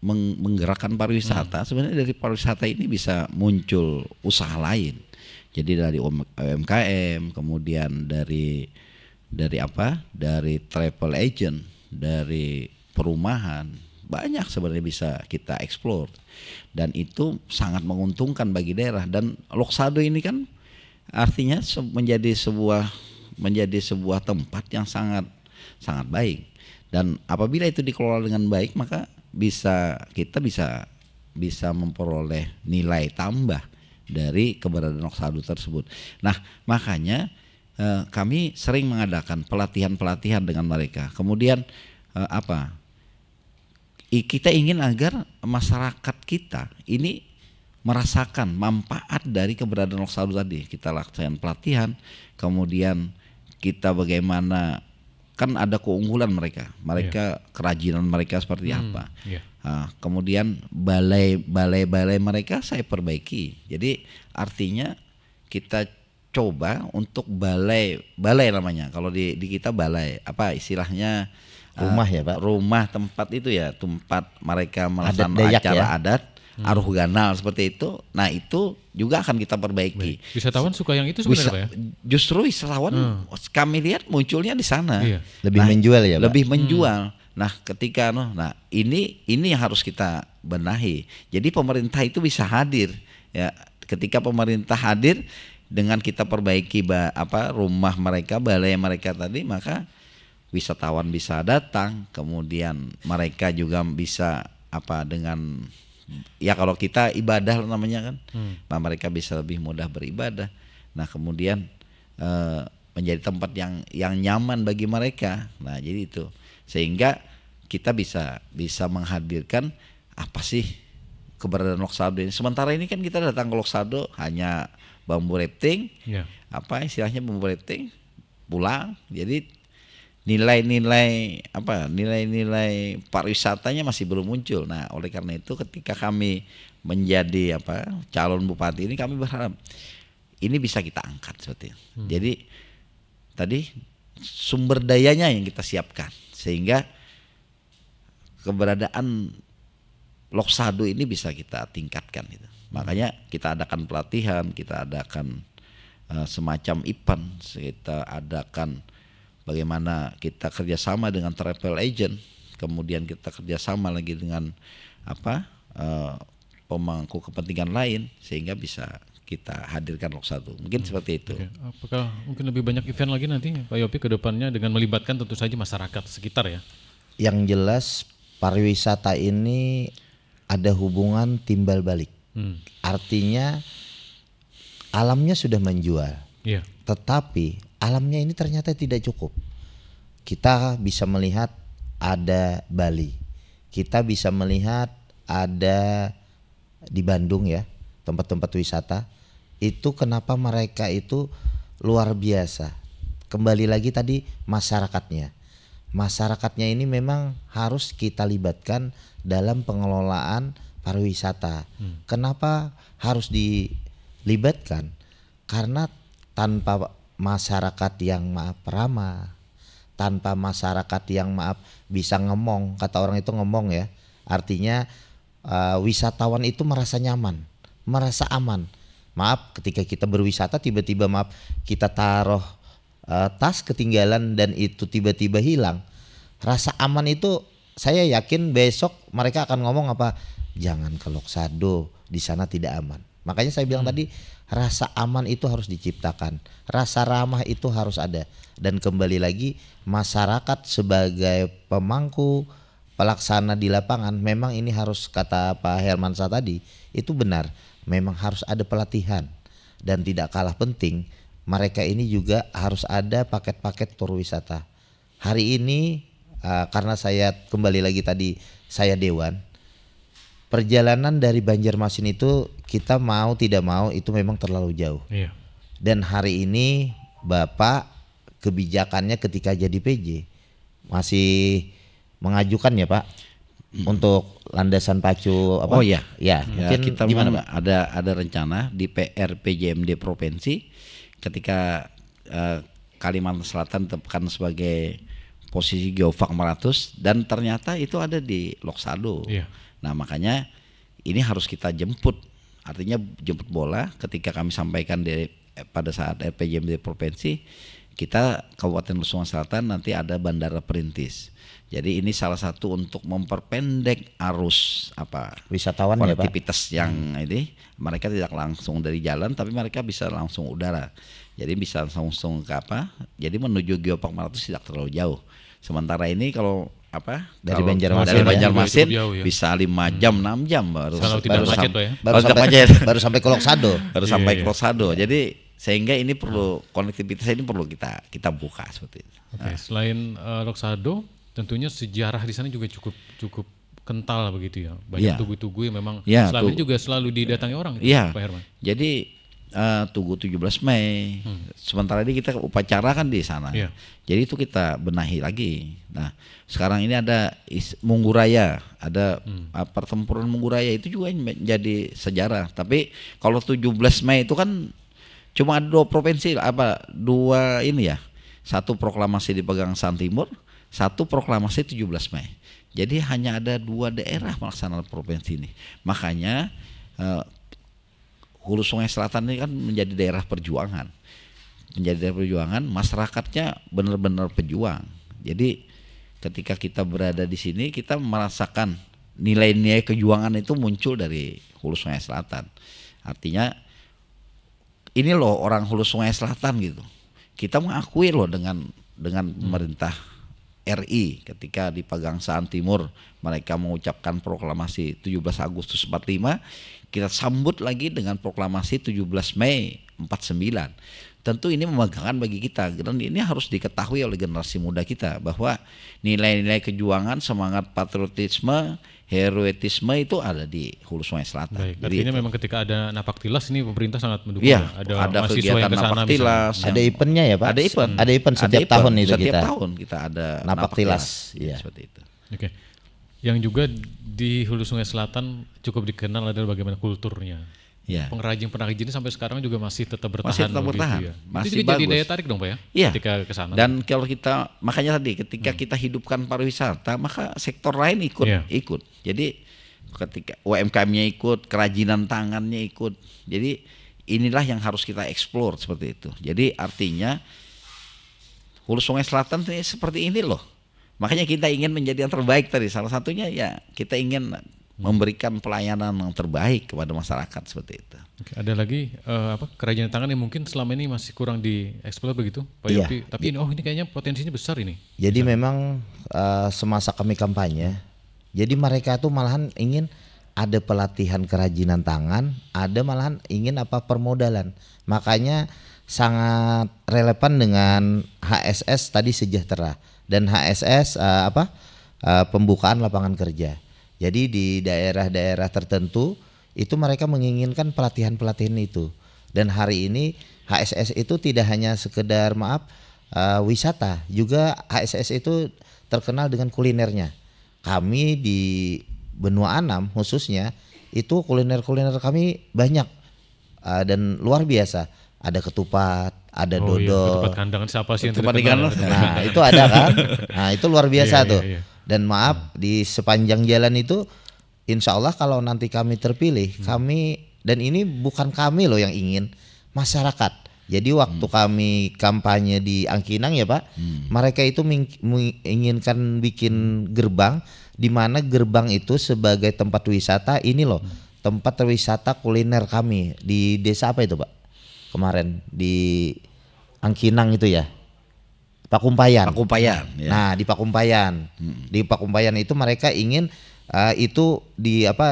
menggerakkan pariwisata. Sebenarnya dari pariwisata ini bisa muncul usaha lain. Jadi dari UMKM, kemudian dari travel agent, dari perumahan, banyak sebenarnya bisa kita eksplor dan itu sangat menguntungkan bagi daerah. Dan Loksado ini kan artinya menjadi sebuah tempat yang sangat baik, dan apabila itu dikelola dengan baik maka kita bisa memperoleh nilai tambah dari keberadaan Loksado tersebut. Nah, makanya kami sering mengadakan pelatihan dengan mereka. Kemudian kita ingin agar masyarakat kita ini merasakan manfaat dari keberadaan Loksado tadi. Kita laksanakan pelatihan, kemudian kita bagaimana, kan ada keunggulan mereka kerajinan mereka seperti apa. Kemudian balai mereka saya perbaiki. Jadi artinya kita coba untuk balai namanya. Kalau di kita balai, apa istilahnya? Rumah ya Pak? Rumah tempat itu ya, tempat mereka melaksanakan acara adat, aruh ganal seperti itu. Nah itu juga akan kita perbaiki. Wisatawan suka yang itu sebenarnya Pak ya? Justru wisatawan kami lihat munculnya di sana. Lebih menjual ya Pak? Lebih menjual. Nah ketika ini yang harus kita benahi. Jadi pemerintah itu bisa hadir ya. Ketika pemerintah hadir dengan kita perbaiki rumah mereka, balai mereka tadi, maka wisatawan bisa datang, kemudian mereka juga bisa dengan kalau kita ibadah namanya kan, nah mereka bisa lebih mudah beribadah. Nah kemudian menjadi tempat yang nyaman bagi mereka. Nah jadi itu sehingga kita bisa menghadirkan apa sih keberadaan Loksado ini. Sementara ini kan kita datang ke Loksado hanya bambu rafting, istilahnya bambu rafting, pulang. Jadi nilai-nilai pariwisatanya masih belum muncul. Nah, oleh karena itu ketika kami menjadi calon bupati ini, kami berharap ini bisa kita angkat seperti itu. Jadi tadi sumber dayanya yang kita siapkan sehingga keberadaan Loksado ini bisa kita tingkatkan gitu. Makanya kita adakan pelatihan, kita adakan semacam event, kita adakan bagaimana kita kerjasama dengan travel agent, kemudian kita kerjasama lagi dengan pemangku kepentingan lain sehingga bisa kita hadirkan Loksado. Mungkin seperti itu. Apakah mungkin lebih banyak event lagi nanti Pak Yopi ke depannya dengan melibatkan tentu saja masyarakat sekitar ya? Yang jelas pariwisata ini ada hubungan timbal balik. Artinya alamnya sudah menjual, tetapi alamnya ini ternyata tidak cukup. Kita bisa melihat ada Bali, kita bisa melihat ada di Bandung ya tempat-tempat wisata, itu kenapa mereka itu luar biasa. Kembali lagi tadi masyarakatnya. Masyarakatnya ini memang harus kita libatkan dalam pengelolaan pariwisata. Kenapa harus dilibatkan? Karena tanpa masyarakat yang ramah, tanpa masyarakat yang bisa ngomong, kata orang itu ngomong ya, artinya wisatawan itu merasa nyaman, merasa aman. Ketika kita berwisata tiba-tiba kita taruh tas ketinggalan dan itu tiba-tiba hilang, rasa aman itu saya yakin besok mereka akan ngomong apa, jangan ke Loksado, di sana tidak aman. Makanya saya bilang tadi, rasa aman itu harus diciptakan, rasa ramah itu harus ada. Dan kembali lagi masyarakat sebagai pemangku pelaksana di lapangan, memang ini harus, kata Pak Hermansyah tadi, itu benar, memang harus ada pelatihan. Dan tidak kalah penting, mereka ini juga harus ada paket-paket tur wisata. Hari ini karena saya kembali lagi tadi saya dewan, perjalanan dari Banjarmasin itu kita mau tidak mau itu memang terlalu jauh. Iya. Dan hari ini Bapak kebijakannya ketika jadi PJ masih mengajukan ya Pak untuk landasan pacu apa? Oh iya. Ya, mungkin kita gimana Pak? Ada rencana di PR PJMD provinsi ketika Kalimantan Selatan ditetapkan sebagai posisi geofak 400 dan ternyata itu ada di Loksado. Iya. Nah makanya ini harus kita jemput, artinya jemput bola ketika kami sampaikan pada saat RPJMD provinsi, kita Kabupaten Lusungan Selatan nanti ada Bandara Perintis. Jadi ini salah satu untuk memperpendek arus wisatawan konektivitas ya, yang ini mereka tidak langsung dari jalan tapi mereka bisa langsung udara. Jadi bisa langsung ke jadi menuju Geopark 400 tidak terlalu jauh. Sementara ini kalau dari Banjarmasin ya, bisa 5 jam 6 jam baru sampai ke Loksado. Ke Loksado. Jadi sehingga ini perlu konektivitas ini perlu kita buka seperti itu. Oke, selain Loksado tentunya sejarah di sana juga cukup kental begitu ya. Banyak tugu-tugu yang memang selama ini juga selalu didatangi orang gitu, Pak Herman. Jadi Tugu 17 Mei. Sementara ini kita upacara kan di sana. Jadi itu kita benahi lagi. Nah, sekarang ini ada Mungguraya, ada pertempuran Mungguraya itu juga menjadi sejarah. Tapi kalau 17 Mei itu kan cuma ada 2 provinsi dua ini ya. Satu proklamasi dipegang San Timur, satu proklamasi 17 Mei. Jadi hanya ada 2 daerah melaksanakan provinsi ini. Makanya Hulu Sungai Selatan ini kan menjadi daerah perjuangan. Masyarakatnya benar-benar pejuang. Jadi ketika kita berada di sini kita merasakan nilai-nilai kejuangan itu muncul dari Hulu Sungai Selatan. Artinya ini loh orang Hulu Sungai Selatan gitu. Kita mengakui loh dengan pemerintah RI ketika di Pegangsaan Timur mereka mengucapkan proklamasi 17 Agustus 45, kita sambut lagi dengan proklamasi 17 Mei 49. Tentu ini membanggakan bagi kita dan ini harus diketahui oleh generasi muda kita bahwa nilai-nilai kejuangan, semangat patriotisme, heroitisme itu ada di Hulu Sungai Selatan. Baik, artinya memang ketika ada napak tilas ini pemerintah sangat mendukung. Ada mahasiswa yang kesana, napak tilas, ada eventnya ya Pak. Ada event setiap tahun itu setiap tahun kita ada napak tilas. Ya. Seperti itu. Oke. Yang juga di Hulu Sungai Selatan cukup dikenal adalah bagaimana kulturnya. Ya. Pengrajin-pengrajin ini sampai sekarang juga masih tetap bertahan. Ya. Masih itu jadi daya tarik dong Pak ya? Iya. Ketika ke sana. Dan kalau kita, makanya tadi ketika kita hidupkan pariwisata, maka sektor lain ikut. Jadi ketika UMKM-nya ikut, kerajinan tangannya ikut. Jadi inilah yang harus kita eksplor seperti itu. Jadi artinya Hulu Sungai Selatan ini seperti ini loh. Makanya kita ingin menjadi yang terbaik tadi. Salah satunya ya kita ingin memberikan pelayanan yang terbaik kepada masyarakat seperti itu. Oke, ada lagi kerajinan tangan yang mungkin selama ini masih kurang dieksplor begitu, Pak Yopi. Tapi ini kayaknya potensinya besar ini. Jadi memang semasa kami kampanye, jadi mereka tuh malahan ingin ada pelatihan kerajinan tangan, ada malahan ingin permodalan. Makanya sangat relevan dengan HSS tadi Sejahtera dan HSS pembukaan lapangan kerja. Jadi di daerah-daerah tertentu itu mereka menginginkan pelatihan-pelatihan itu. Dan hari ini HSS itu tidak hanya sekedar wisata, juga HSS itu terkenal dengan kulinernya. Kami di Benua Anam khususnya itu kuliner kami banyak dan luar biasa. Ada ketupat, ada dodol. Iya, ketupat kandangan siapa sih yang Ketupat tidak kenal? Nah itu ada kan. Nah itu luar biasa Iya, tuh. iya. Dan maaf di sepanjang jalan itu, insya Allah kalau nanti kami terpilih, kami, dan ini bukan kami loh yang ingin, masyarakat. Jadi waktu kami kampanye di Angkinang ya Pak, mereka itu menginginkan bikin gerbang, di mana gerbang itu sebagai tempat wisata. Ini loh tempat wisata kuliner kami di desa apa itu Pak? Kemarin di Angkinang itu ya, Pakumpayan. Pakumpayan. Ya. Nah di Pakumpayan, di Pakumpayan itu mereka ingin itu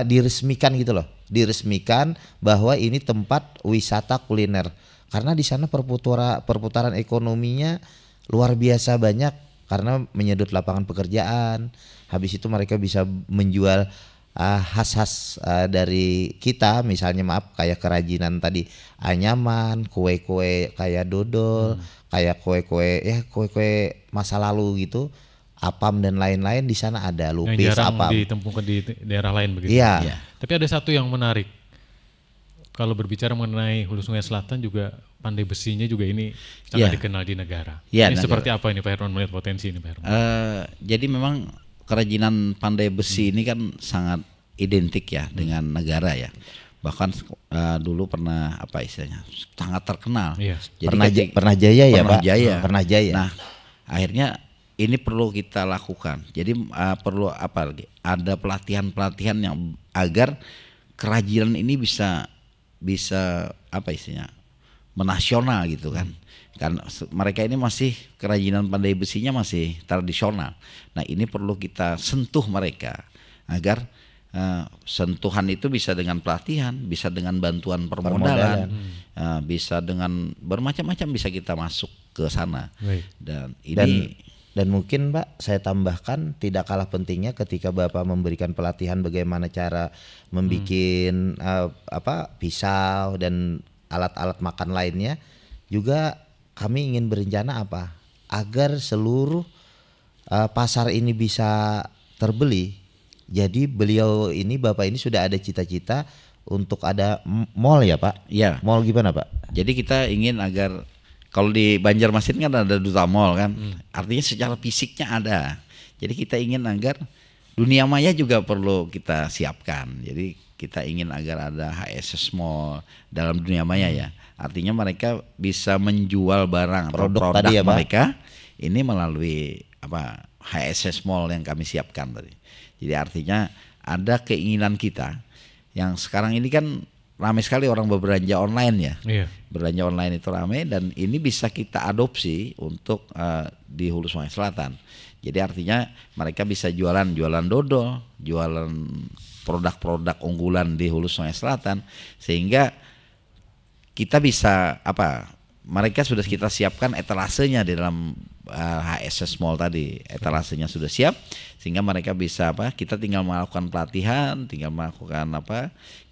diresmikan gitu loh, diresmikan bahwa ini tempat wisata kuliner. Karena di sana perputaran ekonominya luar biasa banyak karena menyedot lapangan pekerjaan. Habis itu mereka bisa menjual khas-khas dari kita, misalnya kayak kerajinan tadi anyaman, kue-kue kayak dodol, kayak kue-kue masa lalu gitu, apam dan lain-lain di sana ada, lupis, yang jarang apam. ditemukan di daerah lain begitu. Iya. Ya. Tapi ada satu yang menarik. Kalau berbicara mengenai Hulu Sungai Selatan juga pandai besinya juga ini sangat dikenal di negara. Ya, ini seperti apa ini Pak Herman melihat potensi ini Pak Herman? Jadi memang kerajinan pandai besi ini kan sangat identik ya dengan negara ya. Bahkan dulu pernah apa istilahnya sangat terkenal. Iya. Jadi pernah jaya ya Pak? Jaya. Pernah jaya. Nah akhirnya ini perlu kita lakukan. Jadi perlu apa lagi? Ada pelatihan-pelatihan yang agar kerajinan ini bisa apa istilahnya menasional gitu kan. Kan mereka ini masih kerajinan pandai besinya masih tradisional. Nah ini perlu kita sentuh mereka agar sentuhan itu bisa dengan pelatihan, bisa dengan bantuan permodalan, bisa dengan bermacam-macam bisa kita masuk ke sana. Dan mungkin Pak saya tambahkan tidak kalah pentingnya ketika Bapak memberikan pelatihan bagaimana cara membikin pisau dan alat-alat makan lainnya, juga kami ingin berencana apa agar seluruh pasar ini bisa terbeli. Jadi Bapak ini sudah ada cita-cita untuk ada mall ya Pak? Iya. Mall gimana Pak? Jadi kita ingin agar kalau di Banjarmasin kan ada Duta Mall kan, artinya secara fisiknya ada. Jadi kita ingin agar dunia maya juga perlu kita siapkan. Jadi kita ingin agar ada HSS Mall dalam dunia maya ya. Artinya mereka bisa menjual barang atau produk tadi ya, mereka ini melalui HSS Mall yang kami siapkan tadi. Jadi artinya ada keinginan kita yang sekarang ini kan ramai sekali orang berbelanja online ya. Iya. Belanja online itu ramai dan ini bisa kita adopsi untuk di Hulu Sungai Selatan. Jadi artinya mereka bisa jualan dodol, jualan produk-produk unggulan di Hulu Sungai Selatan sehingga kita bisa mereka sudah kita siapkan etalasenya di dalam HSS Mall tadi. Etalasenya sudah siap sehingga mereka bisa kita tinggal melakukan pelatihan, tinggal melakukan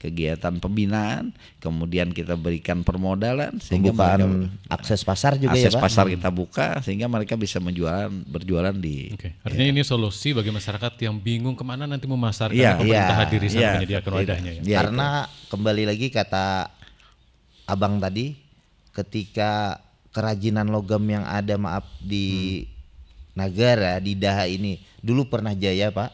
kegiatan pembinaan, kemudian kita berikan permodalan sehingga pembukaan akses pasar juga ya Pak. Akses pasar kita buka sehingga mereka bisa berjualan di. Artinya ini solusi bagi masyarakat yang bingung kemana nanti memasarkan pemerintah hadir di sana menyediakan wadahnya ya. Karena kembali lagi kata Abang tadi, ketika kerajinan logam yang ada di Nagara, di Daha ini dulu pernah jaya Pak,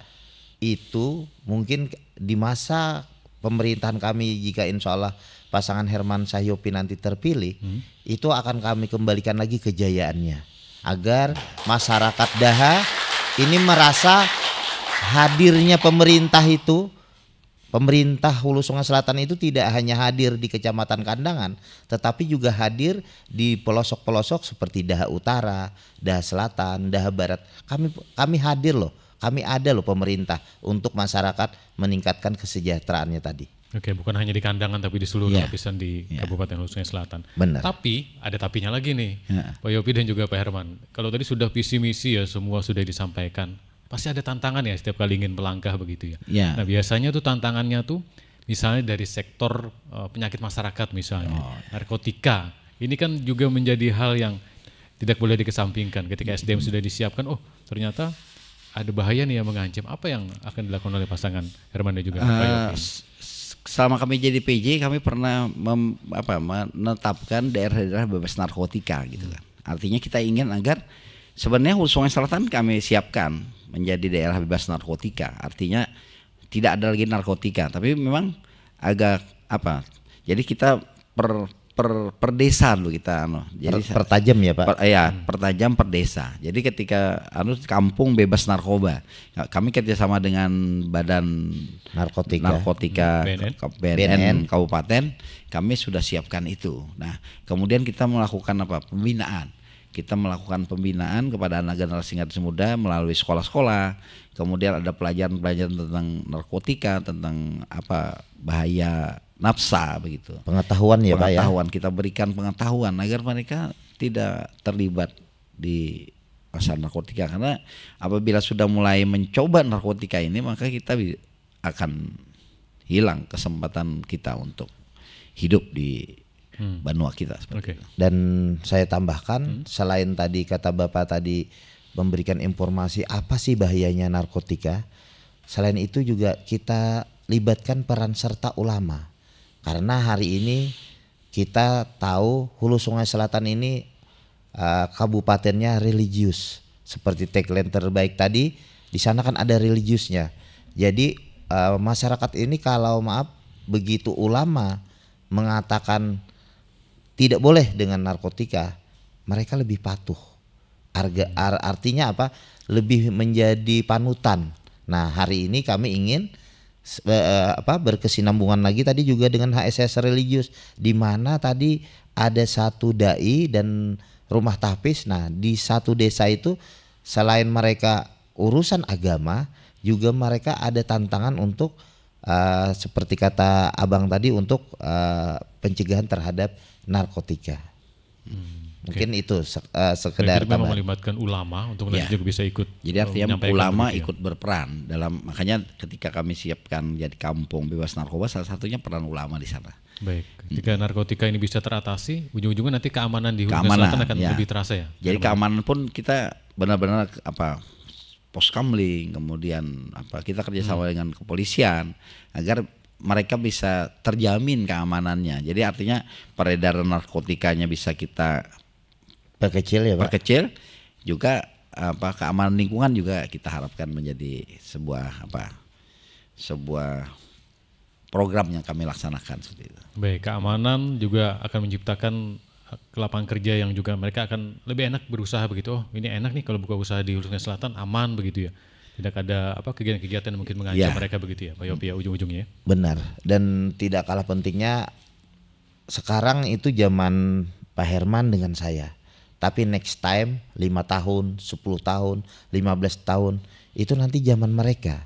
itu mungkin di masa pemerintahan kami jika insya Allah pasangan Herman Sahyopi nanti terpilih, itu akan kami kembalikan lagi kejayaannya agar masyarakat Daha ini merasa hadirnya pemerintah Hulu Sungai Selatan itu tidak hanya hadir di Kecamatan Kandangan, tetapi juga hadir di pelosok-pelosok seperti Daha Utara, Daha Selatan, Daha Barat. Kami hadir loh, kami ada loh pemerintah untuk masyarakat meningkatkan kesejahteraannya tadi. Oke, bukan hanya di Kandangan tapi di seluruh lapisan di Kabupaten Hulu Sungai Selatan. Benar. Tapi ada tapinya lagi nih, Pak Yopi dan juga Pak Herman. Kalau tadi sudah visi misi ya semua sudah disampaikan. Pasti ada tantangan ya setiap kali ingin melangkah begitu ya. Ya. Nah biasanya tuh tantangannya tuh misalnya dari sektor penyakit masyarakat misalnya, narkotika. Ini kan juga menjadi hal yang tidak boleh dikesampingkan ketika SDM sudah disiapkan. Oh ternyata ada bahaya nih yang mengancam. Apa yang akan dilakukan oleh pasangan Herman dan juga Pak Yopi? Selama kami jadi PJ, kami pernah menetapkan daerah-daerah bebas narkotika gitu kan. Artinya kita ingin agar sebenarnya Hulu Sungai Selatan kami siapkan menjadi daerah bebas narkotika. Artinya tidak ada lagi narkotika, tapi memang agak jadi kita per desa dulu kita jadi pertajam ya Pak. Pertajam per desa. Jadi ketika kampung bebas narkoba, kami kerjasama dengan Badan Narkotika BNN Kabupaten, kami sudah siapkan itu. Nah kemudian kita melakukan pembinaan. Kita melakukan pembinaan kepada anak generasi muda melalui sekolah-sekolah. Kemudian ada pelajaran-pelajaran tentang narkotika, tentang bahaya nafsa begitu. Pengetahuan ya Pak ya. Kita berikan pengetahuan agar mereka tidak terlibat di pasar narkotika, karena apabila sudah mulai mencoba narkotika ini maka kita akan hilang kesempatan kita untuk hidup di benua kita seperti itu. Dan saya tambahkan selain tadi kata Bapak tadi memberikan informasi apa sih bahayanya narkotika, selain itu juga kita libatkan peran serta ulama. Karena hari ini kita tahu Hulu Sungai Selatan ini kabupatennya religius. Seperti tagline terbaik tadi, di sana kan ada religiusnya. Jadi masyarakat ini kalau begitu ulama mengatakan tidak boleh dengan narkotika, mereka lebih patuh. Artinya lebih menjadi panutan. Nah hari ini kami ingin berkesinambungan lagi tadi juga dengan HSS religius, di mana tadi ada satu dai dan rumah tahfiz. Nah di satu desa itu selain mereka urusan agama, juga mereka ada tantangan untuk seperti kata abang tadi untuk pencegahan terhadap narkotika. Mungkin itu sekedar memang melibatkan ulama untuk nanti juga bisa ikut. Jadi artinya ulama ikut berperan dalam, makanya ketika kami siapkan jadi kampung bebas narkoba, salah satunya peran ulama di sana. Baik, ketika narkotika ini bisa teratasi, ujung-ujungnya nanti keamanan di Hulu Selatan akan lebih terasa ya. Jadi keamanan pun kita benar-benar poskamling, kemudian kita kerjasama dengan kepolisian agar mereka bisa terjamin keamanannya. Jadi artinya peredaran narkotikanya bisa kita perkecil ya Pak. Perkecil juga keamanan lingkungan juga kita harapkan menjadi sebuah program yang kami laksanakan seperti itu. Baik, keamanan juga akan menciptakan lapangan kerja yang juga mereka akan lebih enak berusaha begitu. Oh, ini enak nih kalau buka usaha di Hulu Sungai Selatan, aman begitu ya. Tidak ada kegiatan-kegiatan yang mungkin mengancam mereka begitu ya Pak Yopi ya, ujung-ujungnya. Benar, dan tidak kalah pentingnya sekarang itu zaman Pak Herman dengan saya. Tapi next time 5 tahun, 10 tahun, 15 tahun itu nanti zaman mereka.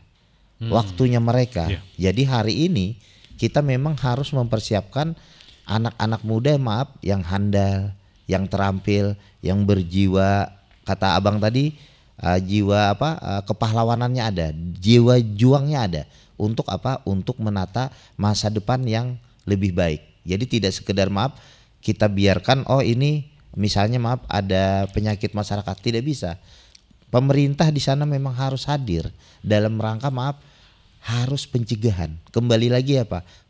Waktunya mereka. Jadi hari ini kita memang harus mempersiapkan anak-anak muda yang handal, yang terampil, yang berjiwa, kata abang tadi, jiwa kepahlawanannya ada, jiwa juangnya ada untuk untuk menata masa depan yang lebih baik. Jadi tidak sekedar kita biarkan ini misalnya ada penyakit masyarakat, tidak bisa. Pemerintah di sana memang harus hadir dalam rangka harus pencegahan. Kembali lagi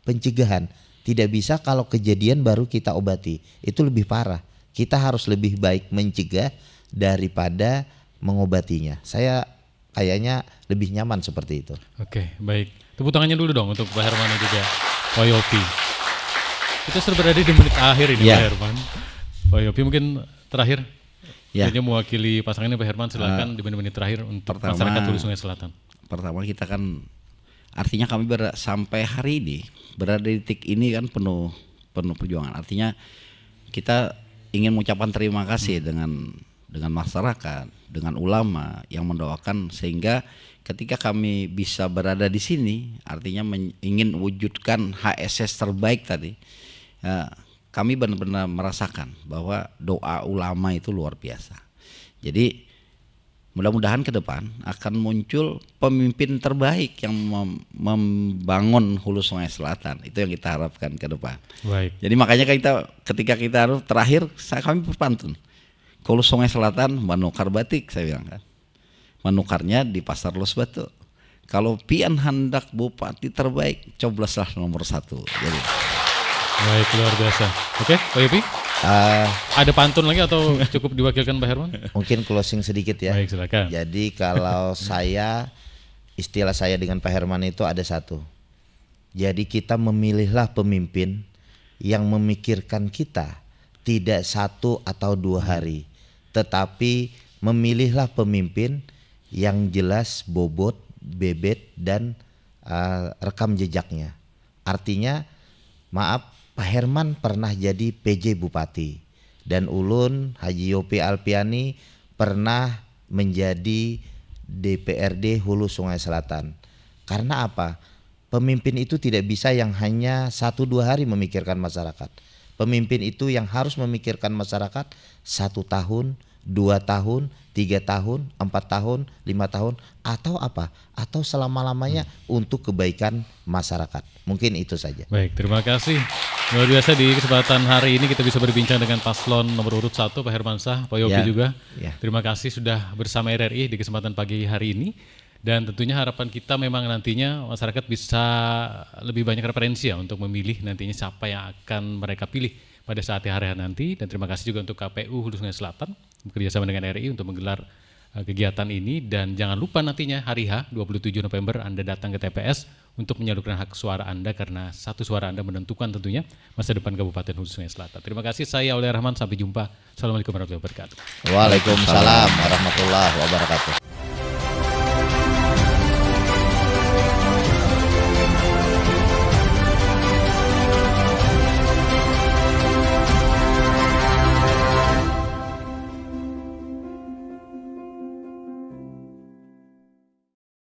pencegahan. Tidak bisa kalau kejadian baru kita obati, itu lebih parah. Kita harus lebih baik mencegah daripada mengobatinya. Saya kayaknya lebih nyaman seperti itu. Oke, baik. Tepuk tangannya dulu dong untuk Pak Herman dan juga Pak Yopi. Kita sudah berada di menit akhir ini Pak Herman. Pak Yopi mungkin terakhir, jadi mewakili pasangannya Pak Herman, silakan di menit-menit terakhir untuk masyarakat Hulu Sungai Selatan. Pertama kita kan, artinya kami sampai hari ini berada di titik ini kan penuh perjuangan. Artinya kita ingin mengucapkan terima kasih dengan masyarakat, dengan ulama yang mendoakan sehingga ketika kami bisa berada di sini, artinya ingin wujudkan HSS terbaik tadi. Kami benar-benar merasakan bahwa doa ulama itu luar biasa. Jadi mudah-mudahan ke depan akan muncul pemimpin terbaik yang membangun Hulu Sungai Selatan. Itu yang kita harapkan ke depan. Baik. Jadi makanya ketika kita terakhir kami berpantun. Hulu Sungai Selatan menukar batik, saya bilang kan. Menukarnya di Pasar Los Batu. Kalau pian hendak bupati terbaik, cobloslah nomor 1. Jadi. Baik, luar biasa. Oke, Pak Yopi? Ada pantun lagi atau cukup diwakilkan Pak Herman? Mungkin closing sedikit ya. Baik, silakan. Jadi kalau istilah saya dengan Pak Herman itu ada satu. Jadi kita memilihlah pemimpin yang memikirkan kita tidak 1 atau 2 hari, tetapi memilihlah pemimpin yang jelas bobot, bebet dan rekam jejaknya. Artinya, maaf, Pak Herman pernah jadi PJ Bupati dan ulun Haji Yopi Alpiani pernah menjadi DPRD Hulu Sungai Selatan. Karena apa? Pemimpin itu tidak bisa yang hanya 1-2 hari memikirkan masyarakat. Pemimpin itu yang harus memikirkan masyarakat 1 tahun, 2 tahun, 3 tahun, 4 tahun, 5 tahun, atau apa? Atau selama-lamanya untuk kebaikan masyarakat. Mungkin itu saja. Baik, terima kasih. Luar biasa di kesempatan hari ini kita bisa berbincang dengan paslon nomor urut 1 Pak Hermansyah, Pak Yopi juga. Terima kasih sudah bersama RRI di kesempatan pagi hari ini. Dan tentunya harapan kita memang nantinya masyarakat bisa lebih banyak referensi ya untuk memilih nantinya siapa yang akan mereka pilih pada saat hari nanti. Dan terima kasih juga untuk KPU Hulu Sungai Selatan bekerjasama dengan RRI untuk menggelar kegiatan ini. Dan jangan lupa nantinya hari H 27 November Anda datang ke TPS untuk menyalurkan hak suara Anda karena 1 suara Anda menentukan tentunya masa depan Kabupaten Hulu Sungai Selatan. Terima kasih, saya Aulia Rahman, sampai jumpa. Assalamualaikum warahmatullahi wabarakatuh. Waalaikumsalam warahmatullahi wabarakatuh.